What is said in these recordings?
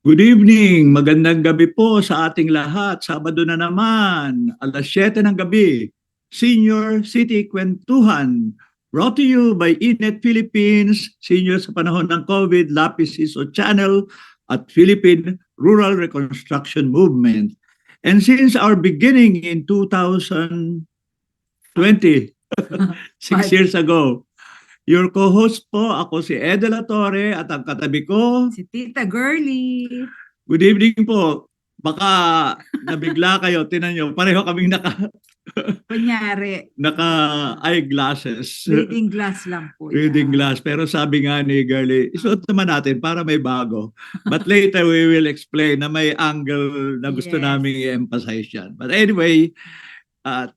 Good evening, magandang gabi po sa ating lahat. Sabado na naman, alas 7 ng gabi. Senior City Kwentuhan, brought to you by Inet Philippines, senior sa panahon ng COVID, Lapis Iso Channel, at Philippine Rural Reconstruction Movement. And since our beginning in 2020, 6 years ago, your co-host po, ako si Ed de la Torre at ang katabi ko, Si Tita Girly. good evening po. Baka nabigla kayo, tinan nyo, pareho kaming Kunyari, naka eyeglasses. reading glass lang po Reading yan. glass. Pero sabi nga ni Girlie, isuot naman natin para may bago. But later we will explain na may angle na gusto Yes. namin i-emphasize yan. But anyway,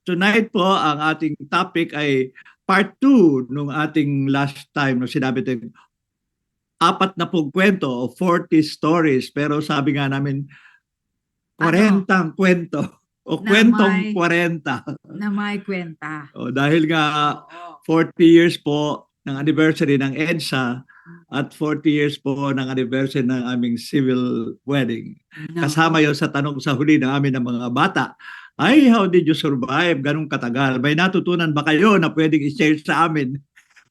tonight po ang ating topic ay part 2 nung ating last time na sinabi natin 40 kwento o 40 stories. Pero sabi nga namin, 40 kwento o Na kwentong may- 40. Na may kwenta. O, dahil nga Oo. 40 years po ng anniversary ng EDSA at 40 years po ng anniversary ng aming civil wedding. No. Kasama yon sa tanong sa huli ng amin ng mga bata. Ay, how did you survive ganung katagal? May natutunan ba kayo na pwedeng i-share sa amin?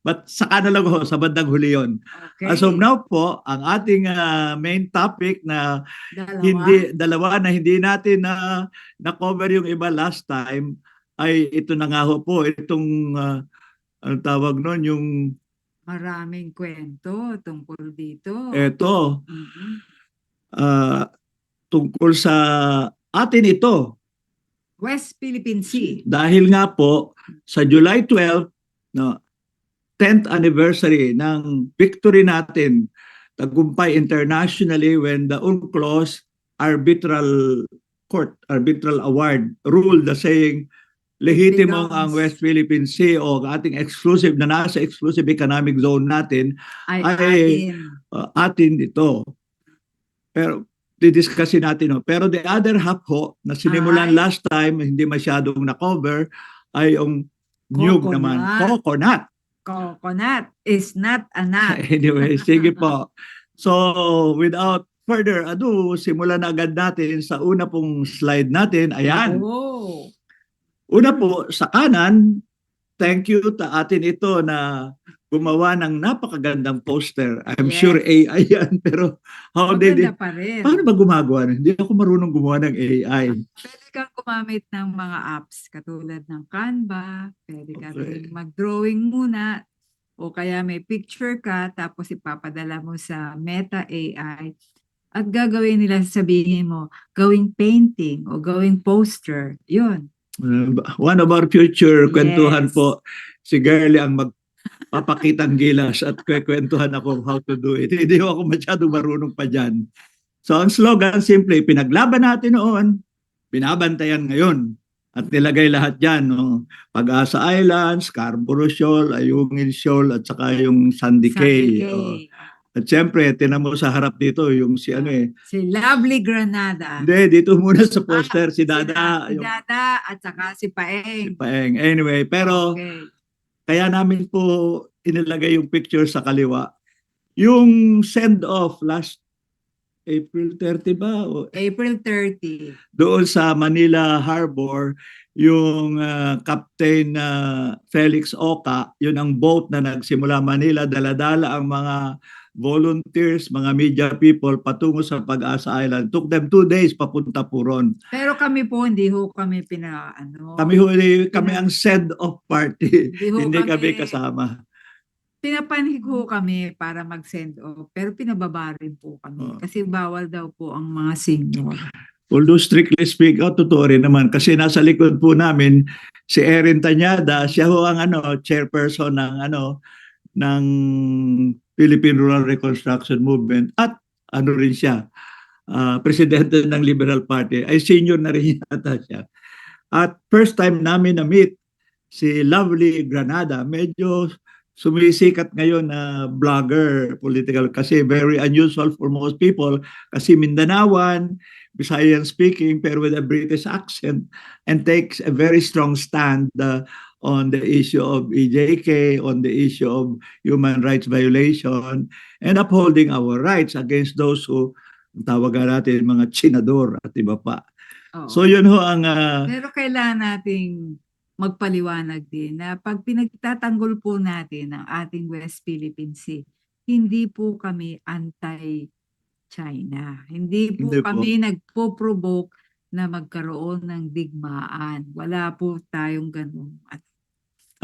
But saka na lang ho, sa bandang huli yon. Okay. As of now po, ang ating main topic na Dalawa. dalawa na hindi natin na-cover yung iba last time ay ito na nga ho po, itong ang tawag nun, yung Maraming kwento tungkol dito. ito, Mhm. tungkol sa atin ito. West Philippine Sea. Dahil nga po, sa July 12, no, 10th anniversary ng victory natin, tagumpay internationally when the UNCLOS arbitral award ruled the saying lehitimo ang West Philippine Sea o ating exclusive na nasa exclusive economic zone natin Ay ay- atin. atin ito. Pero didiscussin natin. No? Pero the other half ho, na sinimulan Ay. last time, hindi masyadong na-cover, ay yung nyug Coconut. naman. Coconut. Coconut is not a nut. Anyway, sige po. So, without further ado, simulan na agad natin sa una pong slide natin. Ayan. Oh. Una po, sa kanan, thank you ta atin ito na gumawa ng napakagandang poster. I'm Yes. sure AI yan, pero how did it? Maganda pa rin. Paano ba gumagawa? Hindi ako marunong gumawa ng AI. Pwede kang gumamit ng mga apps katulad ng Canva, pwede ka Okay. rin mag-drawing muna o kaya may picture ka tapos ipapadala mo sa Meta AI at gagawin nila, sabihin mo, gawing painting o gawing poster. Yun. One of our future kwentuhan Yes. po, si Girlie ang magpapakitang gilas at kwentuhan ako how to do it. Hindi ako masyadong marunong pa dyan. So ang slogan, simple, pinaglaban natin noon, binabantayan ngayon. At nilagay lahat dyan, no? Pag-asa Island, Scarborough Shoal, Ayungin Shoal, at saka yung Sandy Cay. Sandy Oh. Cay. At syempre, tinan mo sa harap dito, yung si ano eh. Si Lovely Granada. Hindi, dito muna sa poster, si Dada. Si yung Dada at saka si si Paeng. Paeng. Anyway, pero Okay. kaya namin po inilagay yung picture sa kaliwa. Yung send-off last April 30 ba? O April 30. doon sa Manila Harbor, yung Captain Felix Oca, yun ang boat na nagsimula Manila, daladala ang mga volunteers, mga media people patungo sa Pag-asa Island. Took them 2 days papunta po ron. Pero kami po, hindi ho kami Kami ang send-off party. Hindi ho Hindi kami kami- kasama. pinapanig ho kami para mag-send off. Pero pinababa rin po Oh. kami. Kasi bawal daw po ang mga senior. Although strictly speak out, totoo rin naman kasi nasa likod po namin si Erin Tañada, siya ho ang chairperson ng Philippine Rural Reconstruction Movement at rin siya, presidente ng Liberal Party. Ay senior na rin yata siya. At first time namin na-meet si Lovely Granada, medyo sumisikat ngayon na vlogger political kasi very unusual for most people kasi Mindanaoan, Visayan speaking pero with a British accent and takes a very strong stand on the issue of EJK, on the issue of human rights violation and upholding our rights against those who tawagan natin mga tsinador at iba pa. So Oo. yun ho ang Pero kailangan nating magpaliwanag din na pag pinagtatanggol po natin ang ating West Philippine Sea, hindi po kami anti-China. Hindi po hindi po. kami nagpo-provoke na magkaroon ng digmaan. Wala po tayong ganun.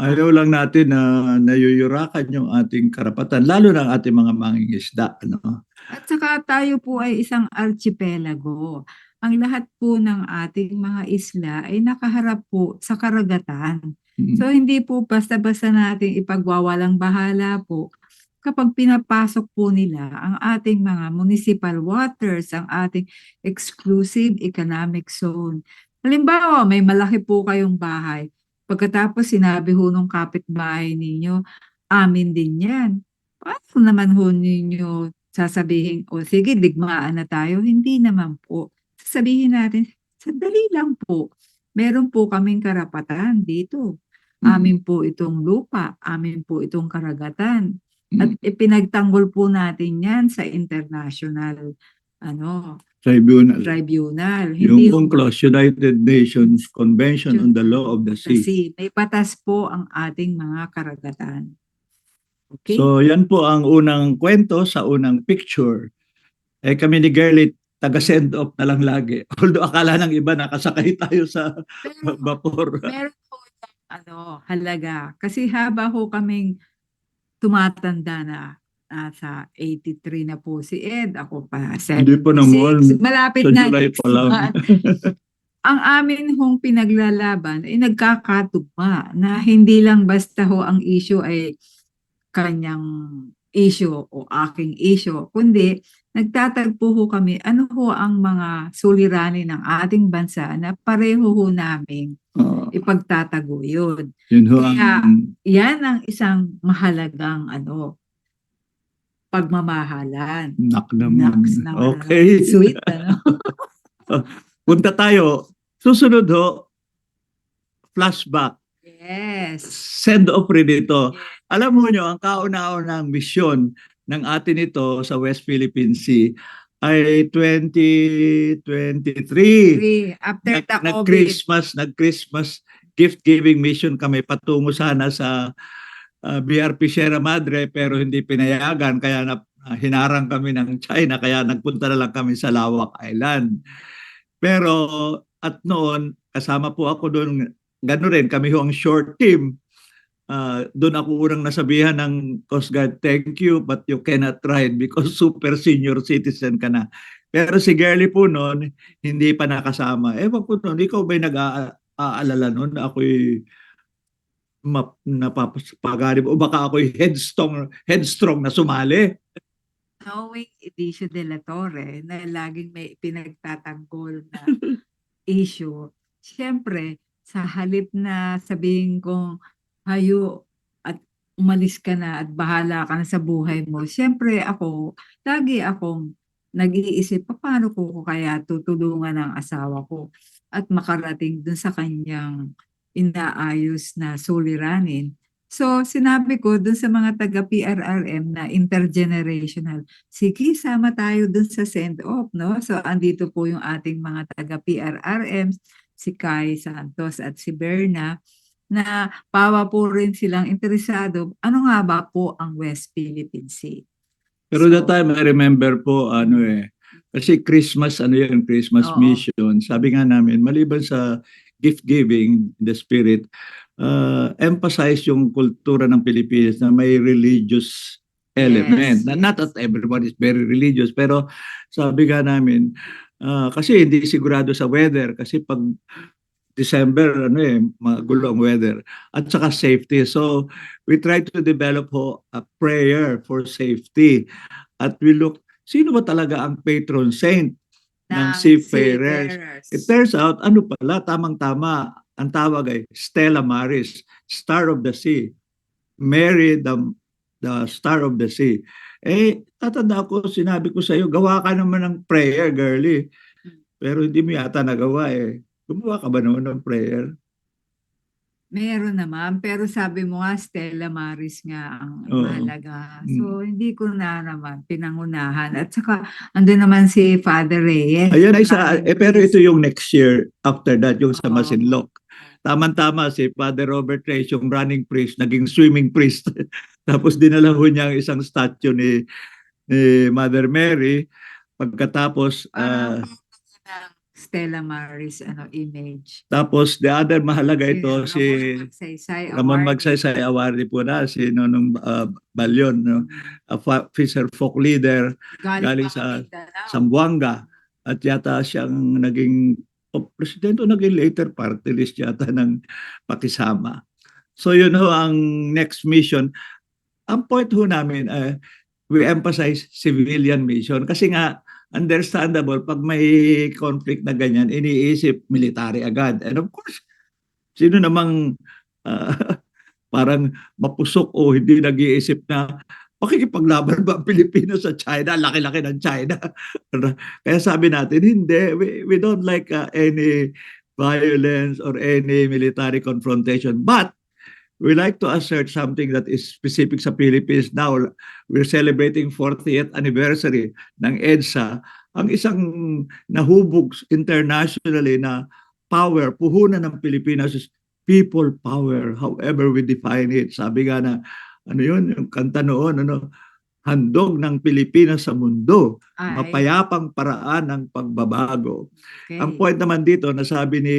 Ayaw lang natin na nayuyurakan yung ating karapatan, lalo ng ating mga mangingisda. Ano? At saka tayo po ay isang archipelago. Ang lahat po ng ating mga isla ay nakaharap po sa karagatan. So Mm. hindi po basta-basta natin ipagwawalang bahala po kapag pinapasok po nila ang ating mga municipal waters, ang ating exclusive economic zone. Halimbawa, may malaki po kayong bahay. Pagkatapos sinabi ho nung kapitbahay ninyo, amin din yan. Paano naman ho ninyo sasabihin, o sige, digmaan na tayo? Hindi naman po. Sasabihin natin, sandali lang po. Meron po kaming karapatan dito. Mm. Amin po itong lupa, amin po itong karagatan. At Mm. ipinagtanggol po natin yan sa international ano, Tribunal. tribunal. Yung Hindi ho UNCLOS, United Nations Convention on the Law of the the Sea. sea. May batas po ang ating mga karagatan. Okay? So yan po ang unang kwento sa unang picture. Eh kami ni Gerlit, taga-send off na lang lagi. Although akala ng iba nakasakay tayo sa Pero vapor. meron po halaga. Kasi haba ho kaming tumatanda na, nasa 83 na po si Ed, ako pa Hindi pa naman. 76. Malapit Sa na July pa lang. ang amin hong pinaglalaban ay nagkakatugma na hindi lang basta ho ang issue ay kanyang issue o aking issue, kundi nagtatagpo ho kami ano ho ang mga suliranin ng ating bansa na pareho ho namin ipagtataguyod. Yun ho Kaya ang yan ang isang mahalagang pagmamahalan. nak naman. Naks naman, Okay. sweet, Punta tayo. Susunod ho, flashback. Yes. Send off rin ito. Alam mo nyo, ang kauna-unang misyon ng atin ito sa West Philippine Sea ay 2023. After the COVID. Nag-Christmas gift-giving mission kami patungo sana sa BRP Sierra Madre pero hindi pinayagan kaya hinarang kami ng China kaya nagpunta na lang kami sa Lawak Island. Pero at noon, kasama po ako doon, gano'n rin, kami ho ang short team. Doon ako unang nasabihan ng Coast Guard, thank you, but you cannot ride because super senior citizen ka na. Pero si Girlie po noon, hindi pa nakasama. Ewan ko noon, ikaw ba'y nag-aalala noon na ako'y napapaganib o baka ako'y headstrong na sumali? Knowing Edicio de la Torre na laging may pinagtatanggol na issue, siyempre, sa halip na sabihin kong hayo at umalis ka na at bahala ka na sa buhay mo, siyempre ako, lagi akong nag-iisip, paano ko kaya tutulungan ang asawa ko at makarating dun sa kanyang inaayos na suliranin. So, sinabi ko dun sa mga taga-PRRM na intergenerational, sige, sama tayo dun sa send-off, no? So, andito po yung ating mga taga-PRRM, si Kai Santos at si Berna, na pawa po rin silang interesado. Ano nga ba po ang West Philippine Sea? Pero that time, I remember po, kasi Christmas, Christmas mission. Sabi nga namin, maliban sa gift giving, the spirit, emphasize yung kultura ng Pilipinas na may religious element. Yes. Not that everyone is very religious, pero sabi nga namin, kasi hindi sigurado sa weather, kasi pag December, magulo ang weather. At saka safety. So, we try to develop a prayer for safety. At we look, sino ba talaga ang patron saint ng seafarers? It turns out, tamang-tama, ang tawag ay Stella Maris, Star of the Sea. Mary, the Star of the Sea. Tatanda ko, sinabi ko sa iyo, gawa ka naman ng prayer, girlie. Pero hindi mo yata nagawa. Gumawa ka ba naman ng prayer? Meron naman, pero sabi mo nga, Stella Maris nga ang Oo. mahalaga. Mm. So, hindi ko na naman pinangunahan. At saka, ando naman si Father Reyes. Ayun ay Maraming pero ito priest. yung next year after that, yung sa Oo. Masinloc. Tama-tama si Father Robert Reyes, yung running priest, naging swimming priest. Tapos dinala ho niya ang isang statue ni Mother Mary. Pagkatapos, Parang ng Stella Maris image. tapos the other mahalaga Si ito, si Ramon Magsaysay Ramon Award. Magsaysay Awardee po na, si Nonong Balyon, no? Fisher folk leader Galing galing pa sa Mindanao. Zamboanga. At yata siyang naging presidente o naging later party list yata ng pakisama. So yun ho ang next mission. Ang point ho namin, we emphasize civilian mission kasi nga understandable pag may conflict na ganyan, iniisip military agad. And of course, sino namang ah, parang mapusok o hindi nag-iisip na pakikipaglaban ba ang Pilipinas sa China? Laki-laki ng China. Kaya sabi natin, hindi. We don't like any violence or any military confrontation. But we like to assert something that is specific sa Philippines now. We're celebrating 40th anniversary ng EDSA. Ang isang nahubog internationally na power, puhunan ng Pilipinas is people power, however we define it. Sabi nga na, ano yun, yung kanta noon, handog ng Pilipinas sa mundo, mapayapang paraan ng pagbabago. Okay. Ang point naman dito, nasabi ni,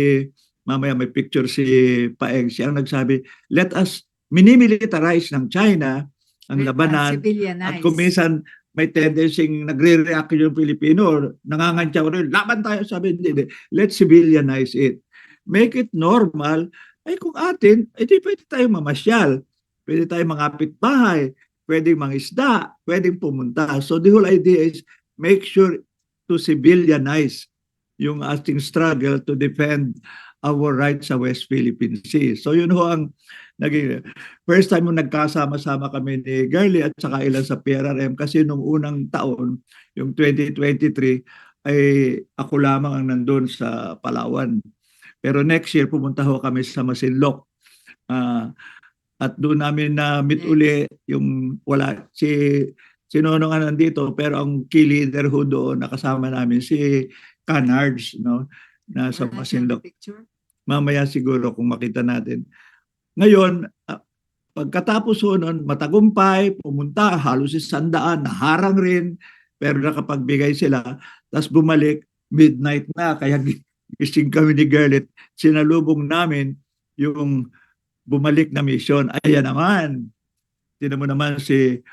mamaya may picture si Paeng, siyang nagsabi, let us minimilitarize ng China ang labanan at kung minsan may tendency nagre-react yung Pilipino, nangangantya ko rin, laban tayo, sabi, hindi, let's civilianize it. Make it normal, ay kung atin, di pwede tayo mamasyal, pwede tayo mangapit bahay, pwedeng mangisda, pwedeng pumunta. So the whole idea is make sure to civilianize yung ating struggle to defend our rights sa West Philippine Sea. So yun ho ang naging first time mo nagkasama-sama kami ni Girlie at saka ilan sa PRRM kasi nung unang taon, yung 2023, ay ako lamang ang nandun sa Palawan. Pero next year pumunta ho kami sa Masinloc. At doon namin na meet uli yung wala si Nonong nandito pero ang key leader ho doon nakasama namin si Canards, no, na sa Masinloc. Mamaya siguro kung makita natin. Ngayon, pagkatapos ho nun, matagumpay, pumunta, halos 100, naharang rin, pero nakapagbigay sila. Tapos bumalik, midnight na, kaya gising kami ni Gerlit. Sinalubong namin yung bumalik na mission. Ayan naman. Tinan mo naman si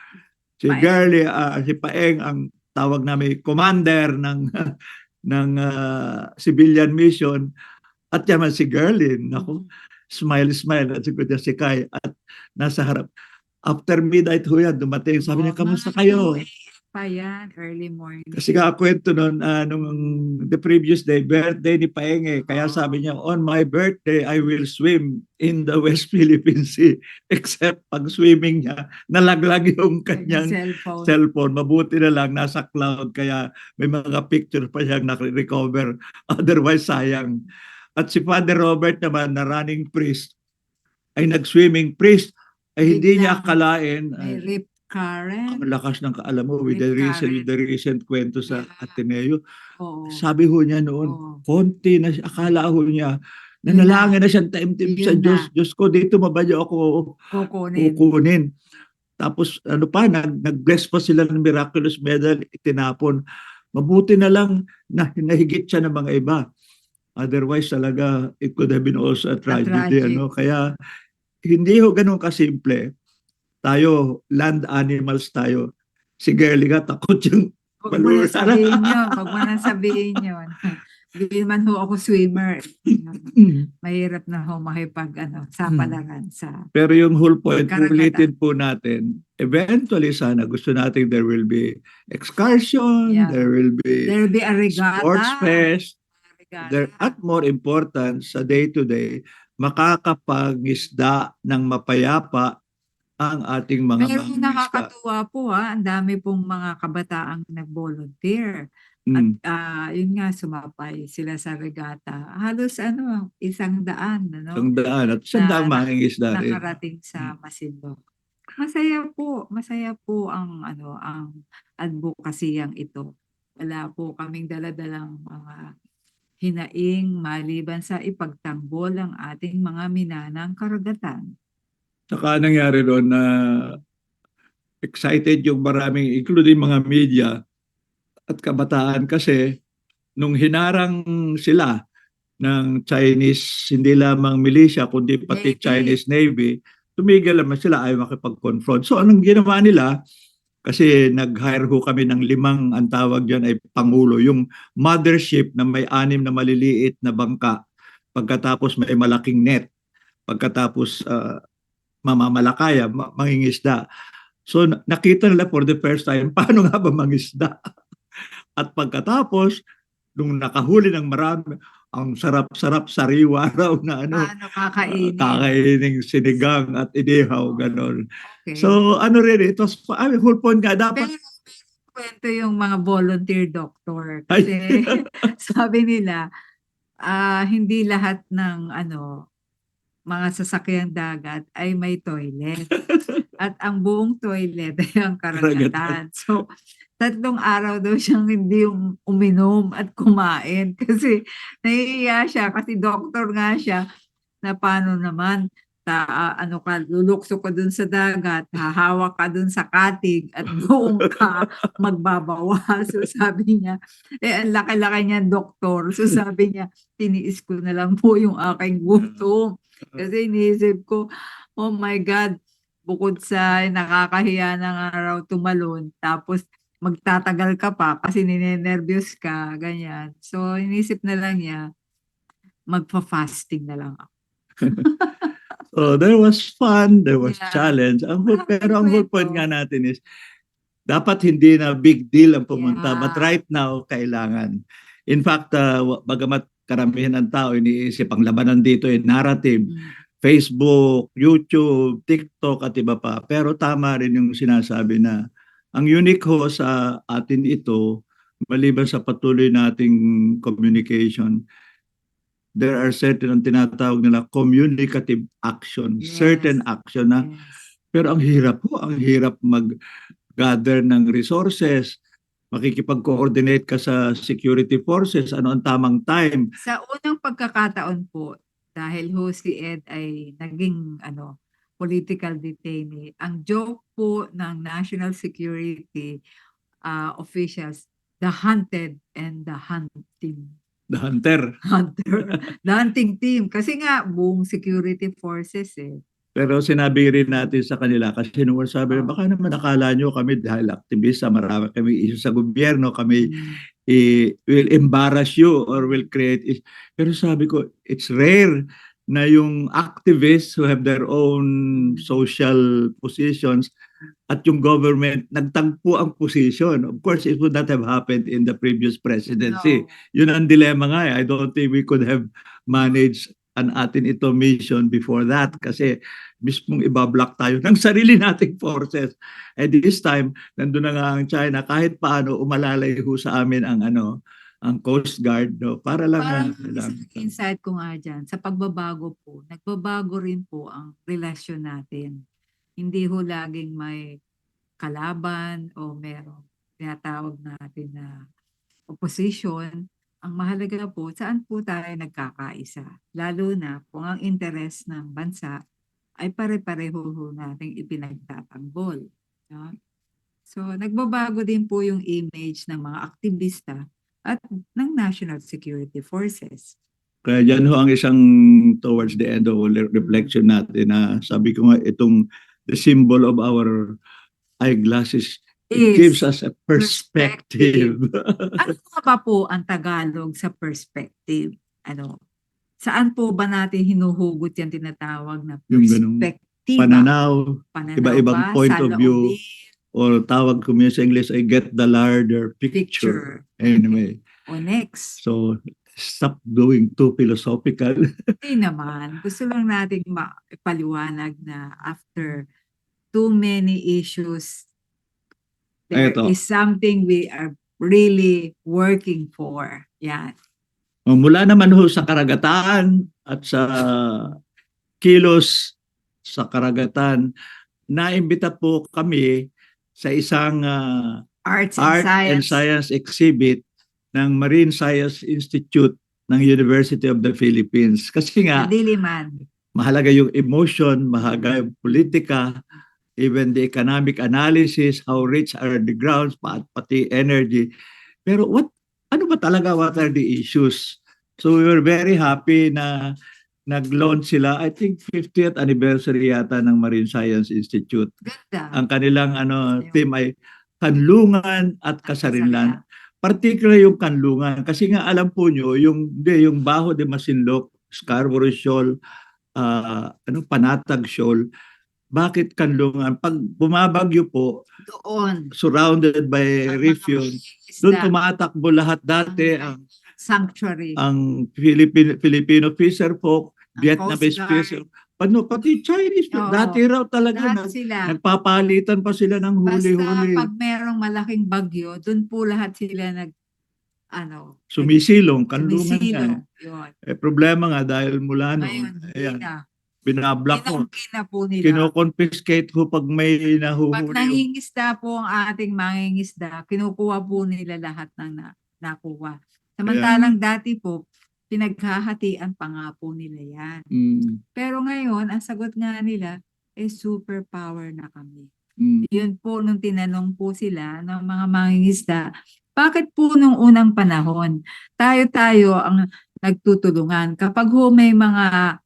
Girlie, si Paeng, ang tawag namin commander ng ng civilian mission. At yaman si Girlie, naku, smile at siguro si Kai at nasa harap. After midnight ho yan, dumating. Sabi niya, kamusta kayo? Pa yan, early morning. Kasi kwento nun, nung the previous day, birthday ni Paeng Kaya sabi niya, on my birthday, I will swim in the West Philippine Sea. Except pag swimming niya, nalaglag yung kanyang cellphone. Mabuti na lang, nasa cloud. Kaya may mga picture pa siyang na-recover. Otherwise, sayang. At si Father Robert naman, na running priest, ay nag-swimming priest, ay hindi niya akalain. May rip current. Ang lakas ng kaalam mo with the recent kwento sa Ateneo. Oo. Sabi ho niya noon, konti na siya, akala ho niya, nanalangin na siyang taimtim sa Diyos. Diyos ko, dito mabanyo ako kukunin. Tapos nag-bless pa sila ng miraculous medal, itinapon. Mabuti na lang na nahigit siya ng mga iba. Otherwise talaga, it could have been also a tragedy. Kaya hindi ho ganun kasimple. Tayo, land animals tayo. Si Girlie nga, takot yung Huwag mo na sabihin yun. Huwag mo na sabihin yun. Hindi man ho ako swimmer. Mahirap na ho sapalaran sa... Pero yung whole point, ulitin po natin, eventually sana gusto natin there will be excursion, there will be a regatta, sports fest, at more important, sa day-to-day, makakapangisda ng mapayapa ang ating mga Pero mangingisda. nakakatuwa po ang dami pong mga kabataang nag-volunteer. At Mm, yun nga, sumapay sila sa regata. Halos 100, isang daan at isang na daang mangingisda rin. nakarating sa Masinloc. Masaya po ang ang advokasiyang ito. Wala po kaming dala-dalang mga hinaing maliban sa ipagtanggol ang ating mga minanang karagatan. Saka nangyari doon na excited yung maraming, including mga media at kabataan kasi nung hinarang sila ng Chinese, hindi lamang militia, kundi pati Navy. Chinese Navy, tumigil naman sila, ayaw makipag-confront. So anong ginawa nila? Kasi nag-hire ho kami ng 5, ang tawag dyan ay Pangulo, yung mothership na may 6 na maliliit na bangka, pagkatapos may malaking net, pagkatapos mamamalakaya, mangingisda. So nakita nila for the first time, paano nga ba mangisda? At pagkatapos, nung nakahuli ng marami, ang sarap-sarap sariwa raw na Paano kakainin? kakaining sinigang at inihaw, ganon. Okay. So rin, it was, whole point nga dapat. Pero kwento yung mga volunteer doctor. Ay, Kasi sabi nila, hindi lahat ng mga sasakyang dagat ay may toilet. At ang buong toilet ay ang karagatan. So, 3 araw daw siyang hindi uminom at kumain kasi nahihiya siya kasi doktor nga siya na paano naman lulukso ka dun sa dagat, hahawak ka dun sa katig at doon ka magbabawa. So sabi niya, ang laki-laki niya doktor. So sabi niya, tiniis ko na lang po yung aking gutom. Kasi iniisip ko, oh my God, bukod sa nakakahiya na nga raw tumalon, tapos magtatagal ka pa kasi ninenervyos ka, ganyan. So inisip na lang niya, magpa-fasting na lang ako. so there was fun, there was Yeah. challenge. Pero ang whole point Kwento. nga natin is, dapat hindi na big deal ang pumunta, Yeah. but right now, kailangan. In fact, bagamat karamihan ng tao iniisip ang labanan dito ay narrative, Facebook, YouTube, TikTok at iba pa. Pero tama rin yung sinasabi na ang unique ho sa atin ito, maliban sa patuloy nating communication, there are certain ang tinatawag nila communicative action, Yes. certain action na. Yes. Pero ang hirap mag-gather ng resources, makikipag-coordinate ka sa security forces, ano ang tamang time. Sa unang pagkakataon po, dahil ho si Ed ay naging political detainee, ang joke po ng national security officials, the hunted and the hunting. The hunter. The hunting team. Kasi nga, buong security forces Pero sinabi rin natin sa kanila kasi nung sabi, baka naman akala nyo kami dahil aktivista, marami kami issue sa gobyerno, kami will embarrass you or will create pero sabi ko, it's rare na yung activists who have their own social positions at yung government nagtagpo ang position. Of course, it would not have happened in the previous presidency. No. Yun ang dilemma nga. I don't think we could have managed an atin ito mission before that kasi mismong ibablock tayo ng sarili nating forces. At this time, nandun na nga ang China, kahit paano umalalay ho sa amin ang ang Coast Guard, no? Para lang Parang insight ko nga dyan, sa pagbabago po, nagbabago rin po ang relasyon natin. Hindi ho laging may kalaban o merong tinatawag natin na opposition. Ang mahalaga po, saan po tayo nagkakaisa? Lalo na kung ang interes ng bansa ay pare-pareho nating ipinagtatanggol. No? So, nagbabago din po yung image ng mga aktivista at ng National Security Forces. Kaya dyan ho ang isang towards the end of reflection natin na sabi ko nga itong the symbol of our eyeglasses, it gives us a perspective. Ano ba po ang Tagalog sa perspective? Saan po ba natin hinuhugot yan tinatawag na perspective? Pananaw, iba-ibang point of view, or tawag ko sa English ay get the larger picture. Anyway. O next. So, stop doing too philosophical. Hindi naman. Gusto lang natin ipaliwanag na after too many issues. There Eto. is something we are really working for. Yan. Mula naman ho sa karagatan at sa kilos sa karagatan, naimbita po kami sa isang Arts and art and science. science exhibit ng Marine Science Institute ng University of the Philippines. Kasi nga, Diliman. mahalaga yung emotion, mahalaga yung politika, even the economic analysis, how rich are the grounds, pati energy. Pero ano ba talaga, what are the issues? So we were very happy na nag-launch sila. I think 50th anniversary yata ng Marine Science Institute. Ganda. Ang kanilang theme ay kanlungan at kasarinlan. Particular yung kanlungan kasi nga alam po nyo yung Baho de Masinloc, Scarborough Shoal, Panatag Shoal. Bakit kanlungan? Pag bumabagyo po, Doon. surrounded by Ang reef mga yun, mangingisda. doon tumatakbo lahat dati ang Sanctuary. Filipino fisher folk, Ang Vietnamese Coast Guard. fisher, pati Chinese, Oo. dati raw talaga Lahat sila. nagpapalitan pa sila ng Basta huli-huli. pag merong malaking bagyo, doon po lahat sila Sumisilong, kanlungan nga. sumisilong. Yun. Problema nga dahil mula Ngayon, noon, hindi na. binablock ko. Kinungkin na po nila. Kino-confiscate ko pag may Pag nahuhuli. nangingisda po ang ating mangingisda, kinukuha po nila lahat ng nakuha. Samantalang dati po, pinaghahatian pa nga po nila yan. Pero ngayon, ang sagot nga nila, superpower na kami. Yun po, nung tinanong po sila ng mga mangingisda, bakit po nung unang panahon, tayo ang nagtutulungan? Kapag may mga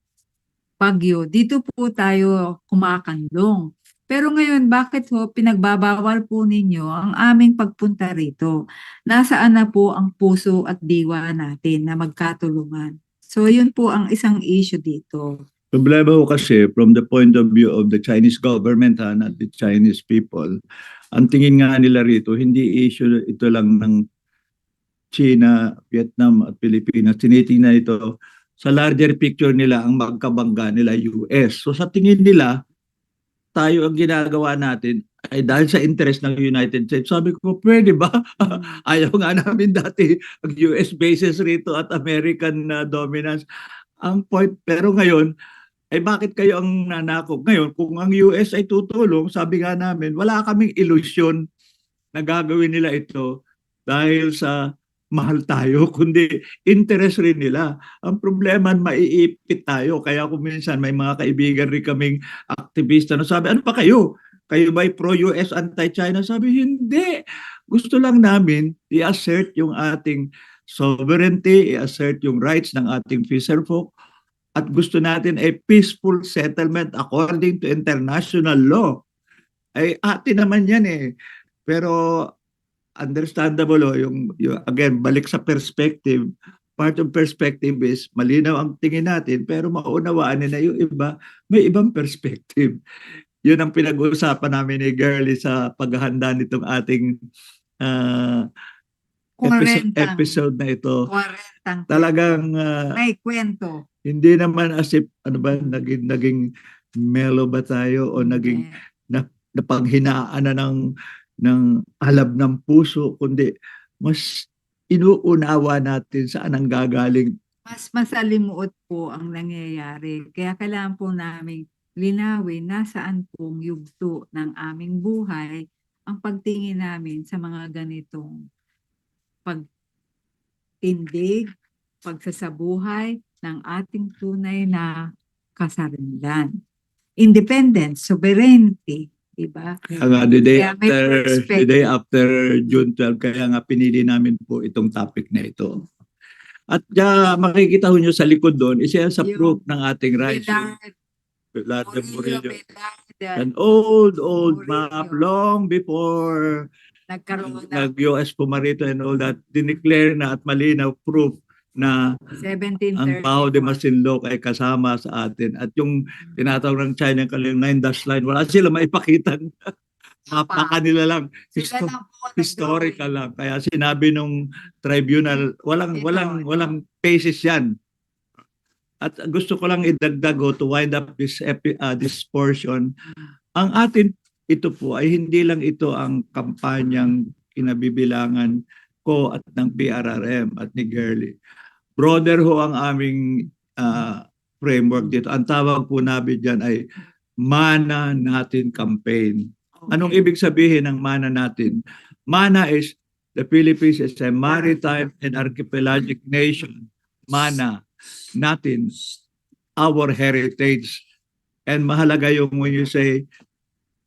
bagyo, dito po tayo kumakandong. Pero ngayon, bakit pinagbabawal po ninyo ang aming pagpunta rito? Nasaan na po ang puso at diwa natin na magkatulungan? So, yun po ang isang issue dito. Problema ko kasi from the point of view of the Chinese government, not the Chinese people, ang tingin nga nila rito, hindi issue ito lang ng China, Vietnam at Pilipinas. Tinitingnan ito sa larger picture nila, ang magkabangga nila US. So sa tingin nila, tayo ang ginagawa natin ay dahil sa interest ng United States. Sabi ko, pwede ba? Ayaw nga namin dati ang US bases rito at American dominance. Ang point, pero ngayon, ay bakit kayo ang nanakop? Ngayon, kung ang US ay tutulong, sabi nga namin, wala kaming ilusyon na gagawin nila ito dahil sa mahal tayo, kundi interest rin nila. Ang problema, maiipit tayo. Kaya kung minsan may mga kaibigan rin kaming aktivista na sabi, ano pa kayo? Kayo ba'y pro-US, anti-China? Sabi, hindi. Gusto lang namin i-assert yung ating sovereignty, i-assert yung rights ng ating fisher folk, at gusto natin a peaceful settlement according to international law. Ay atin naman yan eh. Pero understandable yung again, balik sa perspective. Part of perspective is malinaw ang tingin natin pero maunawaan nila yung iba, may ibang perspective. Yun ang pinag-uusapan namin ni Girlie sa paghahanda nitong ating episode na ito. 40 Talagang may kwento. Hindi naman as if naging mellow ba tayo o naging napanghinaan na ng alab ng puso, kundi mas inuunawa natin saan ang gagaling. Mas masalimuot po ang nangyayari. Kaya kailangan po namin linawin nasaan pong yugto ng aming buhay ang pagtingin namin sa mga ganitong pagtindig, pagsasabuhay ng ating tunay na kasarinlan. Independence, sovereignty, diba? The day after June 12, kaya nga pinili namin po itong topic na ito. At makikita ho nyo sa likod doon, isa yan sa proof ng ating rights. Willard de Murillo. An old map long before nag-US pumarito and all that, dineclare na at malinaw proof na 1734. ang Baho de Masinloc ay kasama sa atin. At yung tinatawag ng China kaling 9-dash line, wala sila maipakita. Mapa nila lang. Historical lang. Kaya sinabi nung tribunal, walang basis yan. At gusto ko lang idagdag to wind up this portion. Ang atin ito po ay hindi lang ito ang kampanyang kinabibilangan ko at ng PRRM at ni Girly. Broader ho ang aming framework dito. Ang tawag po namin dyan ay Mana Natin Campaign. Anong ibig sabihin ng Mana Natin? Mana is the Philippines is a maritime and archipelagic nation. Mana natin, our heritage. And mahalaga yung when you say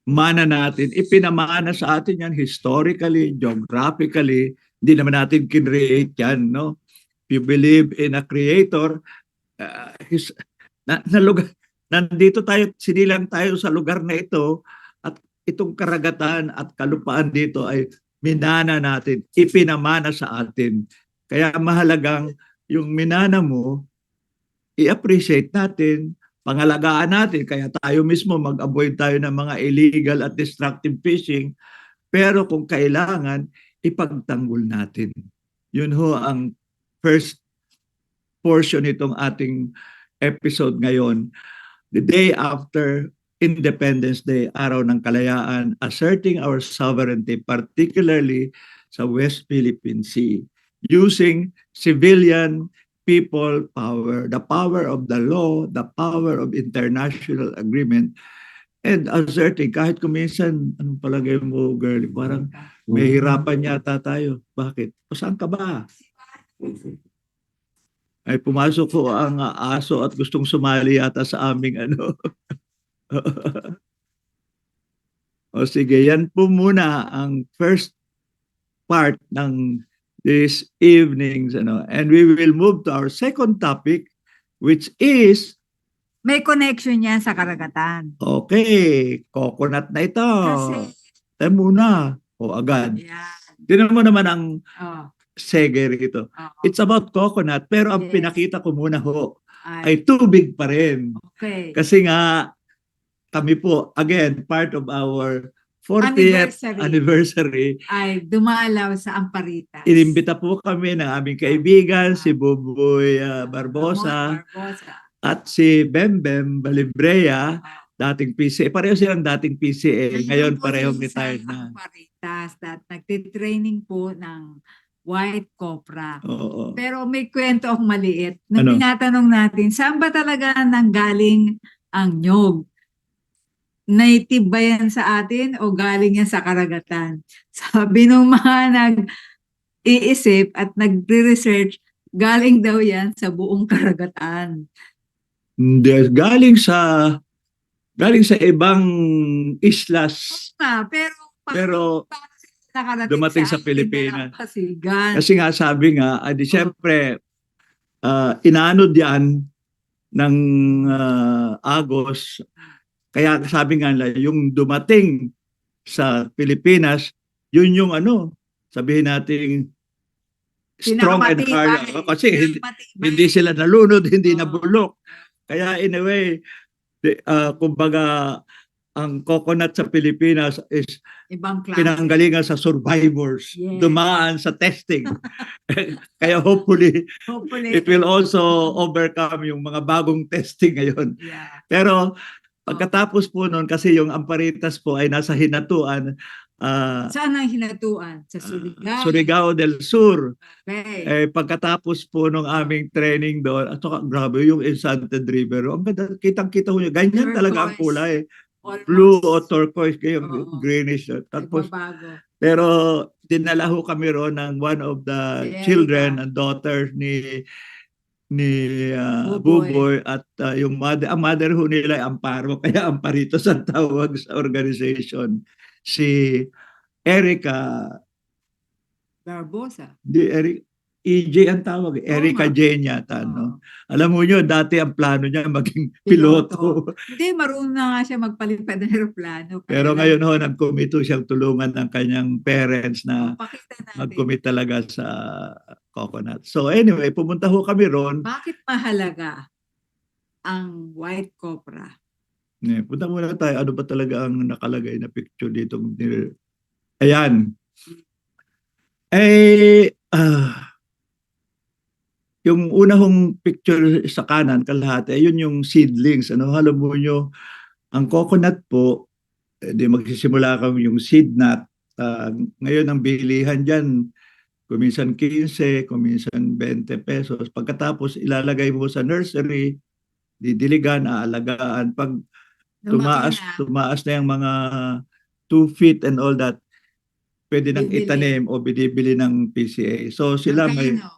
mana natin, ipinamana sa atin yan historically, geographically, hindi naman natin kinreate yan, no? If you believe in a creator, his, na lugar, nandito tayo, sinilang tayo sa lugar na ito at itong karagatan at kalupaan dito ay minana natin, ipinamana sa atin. Kaya mahalagang yung minana mo, i-appreciate natin, pangalagaan natin, kaya tayo mismo mag-avoid tayo ng mga illegal at destructive fishing, pero kung kailangan, ipagtanggol natin. Yun ho ang first portion nitong ating episode ngayon. The day after Independence Day, Araw ng Kalayaan, asserting our sovereignty, particularly sa West Philippine Sea, using civilian people power, the power of the law, the power of international agreement, and asserting, kahit kuminsan, anong palagay mo, girlie, parang may hirapan yata tayo. Bakit? O saan ka ba? Ay pumasok ko ang aso at gustong sumali yata sa aming ano. O sige, yan po muna ang first part ng this evening's ano, and we will move to our second topic, which is May connection yan sa karagatan. okay, coconut na ito. Kasi, Tayo muna. O agad. yan. Tinan mo naman ang Oh, sege rito. oh, It's about coconut, pero ang Yes. pinakita ko muna ho ay, ay tubig pa rin. okay. Kasi nga, kami po, again, part of our 40th anniversary, Ay dumalaw sa Amparitas. inimbita po kami ng aming kaibigan, si Buboy Barbosa, Barbosa. at si Bembem Balibrea, dating PCA. Pareho silang dating PCA. Ngayon, parehong retired na. Amparitas at nagtitraining po ng White Cobra. Oo. Pero may kwento akong maliit. Nung Ano? tinatanong natin, saan ba talaga nanggaling ang nyog? Native ba yan sa atin o galing yan sa karagatan? Sabi nung mga nag-iisip at nagre-research, galing daw yan sa buong karagatan. Hindi, galing sa ibang islas, pero dumating sa Pilipinas. Kasi nga sabi nga, di syempre, inanod yan ng Agos. Kaya sabi nga nila, yung dumating sa Pilipinas, yun yung ano, sabihin natin, strong and hard. Kasi hindi sila nalunod, hindi nabulok. Kaya in a way, kumbaga, ang coconut sa Pilipinas is ibang klase. pinanggalingan sa survivors, Yes. dumaan sa testing. Kaya hopefully, it will also overcome yung mga bagong testing ngayon. Yeah. Pero pagkatapos po noon, kasi yung Amparitas po ay nasa Hinatuan, Saan ang hinatuan? Sa Surigao. Surigao del Sur. Okay. Pagkatapos po nung aming training doon, at saka grabe yung Enchanted River. Ang ganda, kitang-kita ko niya. Ganyan talaga ang kulay. Blue o turquoise, kayo, greenish. Tapos, pero dinala ho kami ron ng one of the children and daughters ni Buboy at yung ang mother ho nila ay Amparo, kaya Amparitos ang tawag sa organization. Si Erica Barbosa. EJ ang tawag, Erica Jane yata, no? Alam mo nyo, dati ang plano niya maging piloto. Hindi, marunong na nga siya magpalipad ng aeroplano. Pero ngayon ho, nag-commit siyang tulungan ng kanyang parents na mag-commit talaga sa coconut. So anyway, pumunta ho kami ron. Bakit mahalaga ang White Cobra? Punta muna tayo, ano ba talaga ang nakalagay na picture dito? Ayan. Yung unang picture sa kanan, kalahati, ayun yung seedlings. Ano, alam mo nyo, ang coconut po, di magsisimula kami yung seed nut. Ngayon ang bilihan dyan, kuminsan 15, kuminsan 20 pesos. Pagkatapos ilalagay mo sa nursery, didiligan, aalagaan. Pag Lumaki na, tumaas na yung mga 2 feet and all that, pwede nang bibili. itanim o binibili ng PCA. So sila may Magkano?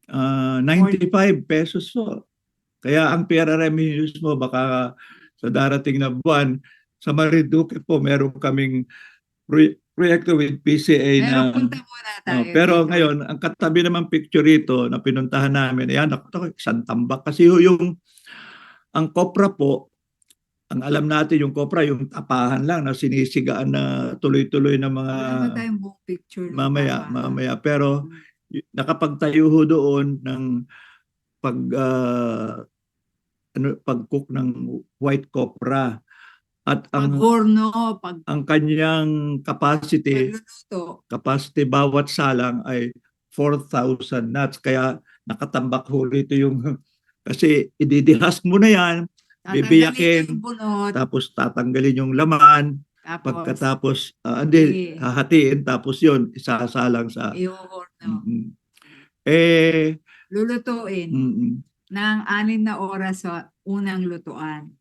95 pesos po. Kaya ang PRRM news mo baka sa darating na buwan, sa Marinduque po meron kaming proyekto with PCA Pero na punta muna tayo pero dito. ngayon ang katabi naman picture rito na pinuntahan namin, ayan ako isang tambak kasi yung ang kopra po, ang alam natin yung kopra yung tapahan lang na sinisigaan na tuloy-tuloy na mga Wala ba tayong buong picture ng tapahan? mamaya pero Hmm. nakapagtayo ho doon ng pag pag-cook ng white copra at Pag horno, pag ang kanyang pagluluto. capacity bawat salang ay 4,000 nuts kaya nakatambak ho rito yung kasi ididihas mo na yan, Tatanggalin bibiyakin, yung bunot, tapos tatanggalin yung laman, tapos pagkatapos hahatiin tapos yun isasalang sa i-horno. eh Lulutuin mm, ng 6 na oras sa unang lutuan.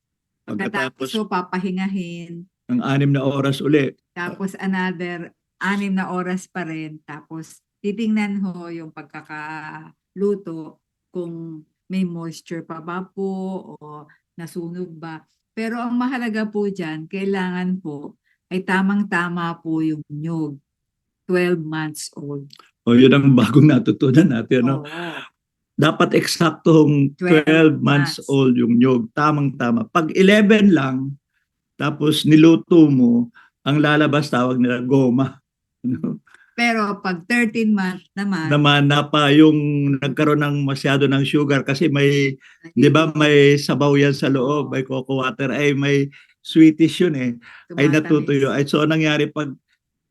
Pagkatapos pagkatapos papahingahin, ng 6 na oras uli. tapos another 6 na oras pa rin. Tapos titingnan ho yung pagkakaluto kung may moisture pa ba po o nasunog ba. Pero ang mahalaga po dyan, kailangan po ay tamang-tama po yung nyug. 12 months old. O yun ang bagong natutunan natin. No? Oo. Dapat eksaktong 12 months old yung nyog. Tamang-tama. Pag 11 lang, tapos niluto mo, ang lalabas tawag nila goma. No? Pero pag 13 months naman, Na pa yung nagkaroon ng masyado ng sugar kasi may, di ba may sabaw yan sa loob, may cocoa water, ay may sweetish yun eh. Ay natutuyo. Ay, so nangyari pag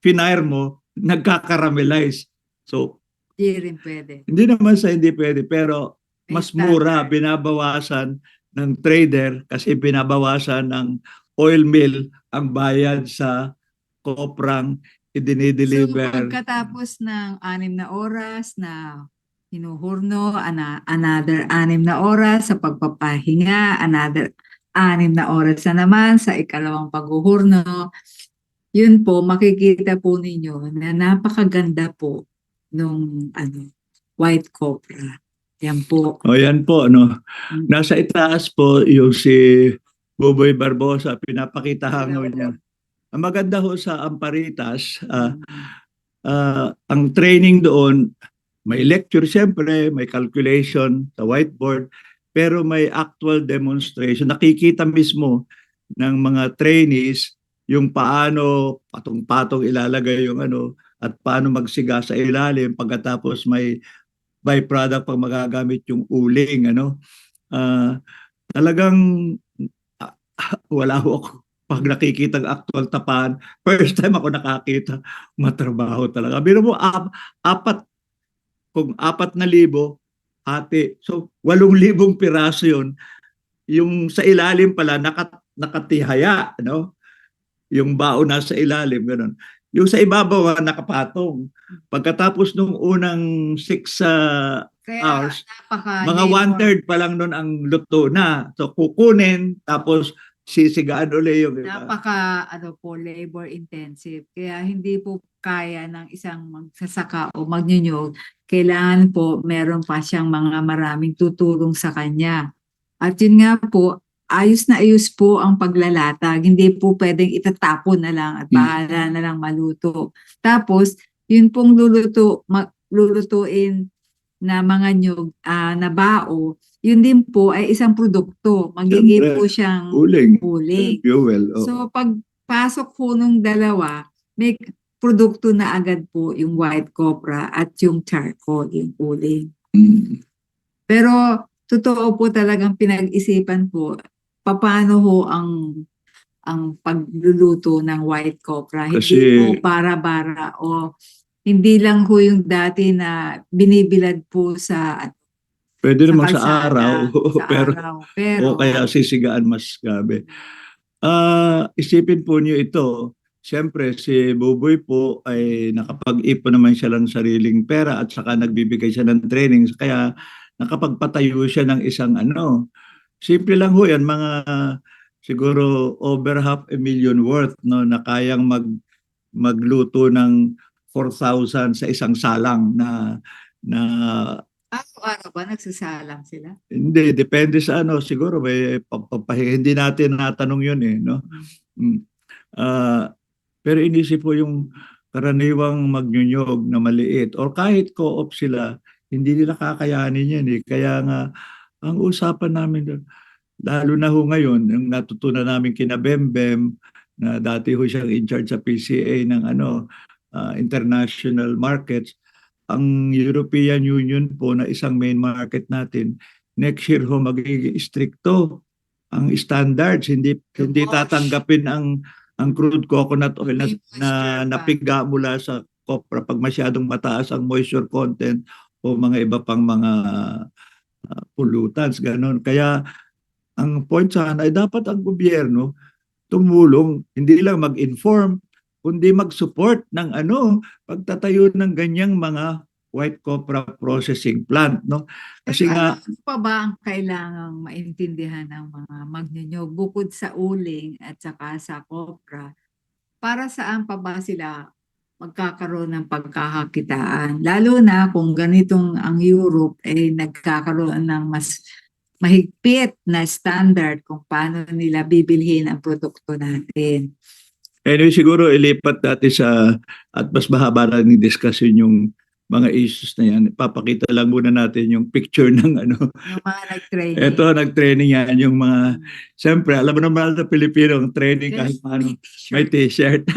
finire mo, nagkakaramelize. So, di rin pwede. hindi naman sa hindi pwede, pero mas mura, binabawasan ng trader kasi binabawasan ng oil mill ang bayad sa koprang So idinideliver. pagkatapos ng 6 na oras na hinuhurno, another 6 na oras sa pagpapahinga, another 6 na oras na naman sa ikalawang paghuhurno, yun po, makikita po ninyo na napakaganda po nung white copra. Yan po. O yan po, no? Nasa itaas po yung si Boboy Barbosa, pinapakita hango niya. Ang maganda ho sa Amparitas, ang training doon, may lecture siyempre, may calculation sa whiteboard, pero may actual demonstration. Nakikita mismo ng mga trainees yung paano patong-patong ilalagay yung at paano magsiga sa ilalim pagkatapos may byproduct pang magagamit yung uling talagang wala ho ako pag nakikita ang actual tapahan. First time ako nakakita, matrabaho talaga. Biro mo, kung 4,000 hati. So, 8,000 piraso yun. Yung sa ilalim pala, nakatihaya, yung baon nasa ilalim, gano'n. Yung sa ibabaw, nakapatong. Pagkatapos nung unang 6 hours, mga 1/3 pa lang nun ang luto na. So, kukunin, tapos sisigaan uli yung iba. Napaka labor intensive. Kaya hindi po kaya ng isang magsasaka o magnyunyog. Kailangan po meron pa siyang mga maraming tutulong sa kanya. At yun nga po, ayos na ayos po ang paglalatag. Hindi po pwedeng itatapon na lang at bahala na lang maluto. Tapos, yun pong lulutuin na mga nyug na bao, yun din po ay isang produkto. Magiging po siyang uling. Fuel. So pagpasok po nung dalawa, may produkto na agad po yung white copra at yung charcoal, yung uling. Pero totoo po talagang pinag-isipan po paano ho ang pagluluto ng white copra. Kasi, hindi po bara-bara o hindi lang ho yung dati na binibilad po sa pwede naman kalsada, sa araw, sa pero araw. Pero o kaya sisigaan mas gabi. Isipin po niyo ito. Siyempre, si Buboy po ay nakapag-ipon naman siya ng sariling pera at saka nagbibigay siya ng training. Kaya nakapagpatayo siya ng isang ano. Simple lang ho yan, mga siguro over 500,000 worth no, na kayang magluto ng 4,000 sa isang salang na Araw-araw ba nagsasalang sila? hindi, depende sa ano, siguro may hindi natin natanong yun eh, no? Mm. Ah, pero inisip ko yung karaniwang magnyunyog na maliit or kahit co-op sila, hindi nila kakayanin yan eh. Kaya nga, ang usapan namin doon, lalo na ho ngayon, yung natutunan namin kina Bembem, na dati ho siyang in charge sa PCA ng ano, international markets, ang European Union po na isang main market natin, next year ho magiging stricto ang standards, hindi tatanggapin ang crude coconut oil na, May na moisture pa. napiga mula sa kopra pag masyadong mataas ang moisture content o mga iba pang mga pollutants, ganun. Kaya ang point sana ay dapat ang gobyerno tumulong, hindi lang mag-inform, kundi mag-support ng ano, pagtatayo ng ganyang mga white copra processing plant, no? Kasi Pero nga, ano pa ba ang kailangang maintindihan ng mga magnyunyog bukod sa uling at saka sa kopra? Para saan pa ba sila magkakaroon ng pagkakakitaan? Lalo na kung ganitong ang Europe ay nagkakaroon ng mas mahigpit na standard kung paano nila bibilhin ang produkto natin. anyway, siguro ilipat natin sa, at mas mahaba na ng discussion yung mga issues na yan. Papakita lang muna natin yung picture ng ano. Yung mga nag-training. Ito, nag-training yan, yung mga, siyempre, alam mo naman na Pilipino, ang training kahit paano, may t-shirt.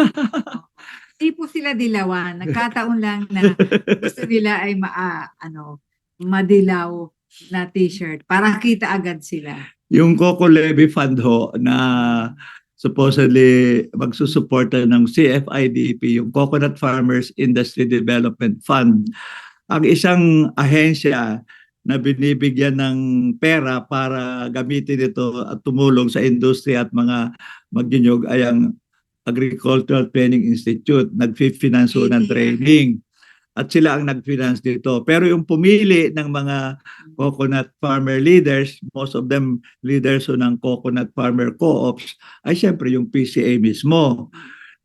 Hindi po sila dilawan. Nagkataon lang na gusto nila ay madilaw na t-shirt para kita agad sila. Yung Coco Levy Fund ho na supposedly magsusuporta ng CFIDP, yung Coconut Farmers Industry Development Fund, ang isang ahensya na binibigyan ng pera para gamitin ito at tumulong sa industriya at mga magnyunyog ay ang Agricultural Training Institute. Nag-finance ng training. At sila ang nag-finance dito. Pero yung pumili ng mga coconut farmer leaders, most of them leaders ng coconut farmer co-ops, ay siyempre yung PCA mismo.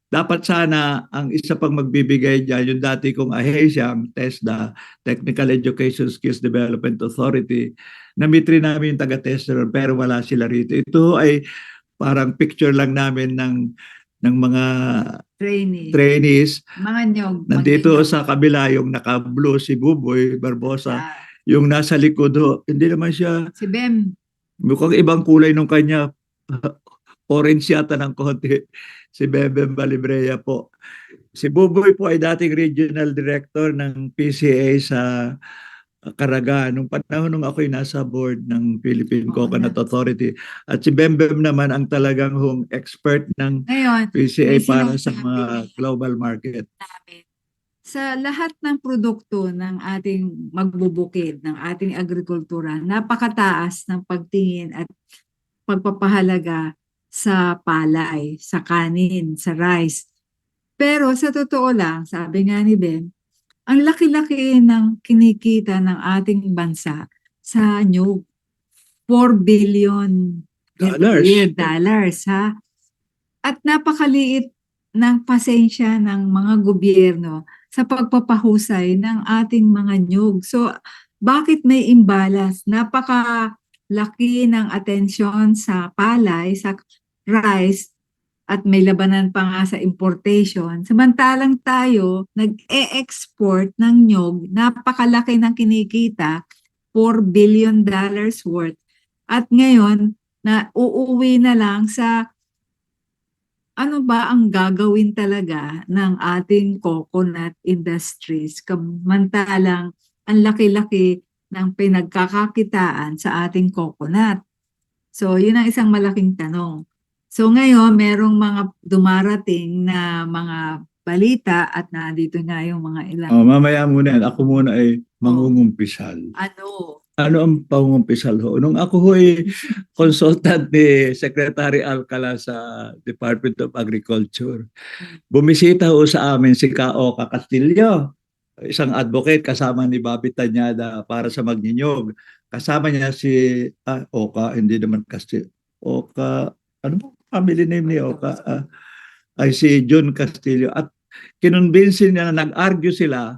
Dapat sana ang isa pang magbibigay dyan, yung dati kong ahensya, ang TESDA, Technical Education Skills Development Authority, na-meet rin namin yung taga-tester pero wala sila rito. Ito ay parang picture lang namin ng mga trainees. Mga nyog. Nandito sa kabila yung naka-blue si Buboy Barbosa. Ah, Yung nasa likod ho, hindi naman siya, si Bem. mukhang ibang kulay nung kanya. Orange yata ng konti. Si Bebem Balibrea po. Si Buboy po ay dating regional director ng PCA sa Caraga. Nung panahon nung ako'y nasa board ng Philippine Coconut Authority. At si Bembem naman ang talagang expert ng Ngayon, PCA may para sa sinasabi mga global market. namin, sa lahat ng produkto ng ating magbubukid, ng ating agrikultura, napakataas ng pagtingin at pagpapahalaga sa palay, sa kanin, sa rice. Pero sa totoo lang, sabi nga ni Ben, ang laki-laki ng kinikita ng ating bansa sa nyug. 4 billion dollars ha. At napakaliit ng pasensya ng mga gobyerno sa pagpapahusay ng ating mga nyug. So, bakit may imbalance? Napakalaki ng atensyon sa palay, sa rice, at may labanan pa nga sa importation. Samantalang tayo, nag-e-export ng nyog, napakalaki ng kinikita, 4 billion dollars worth. At ngayon, na uuwi na lang sa ano ba ang gagawin talaga ng ating coconut industries kamantalang ang laki-laki ng pinagkakakitaan sa ating coconut. So, yun ang isang malaking tanong. So, ngayon, merong mga dumarating na mga balita at nandito nga yung mga ilang Mamaya muna yan. Ako muna ay mangungumpisal. ano, Ano ang pangumpisal ho? Nung ako ho'y consultant ni Secretary Alcala sa Department of Agriculture, bumisita ho sa amin si Ka-Oka Castillo, isang advocate kasama ni Bobby Tañada para sa Magninyog. Kasama niya si Oka, hindi naman Castillo. Oka, ano po family name ni Oka? Ay si John Castillo. At kinonvince niya na nag-argue sila.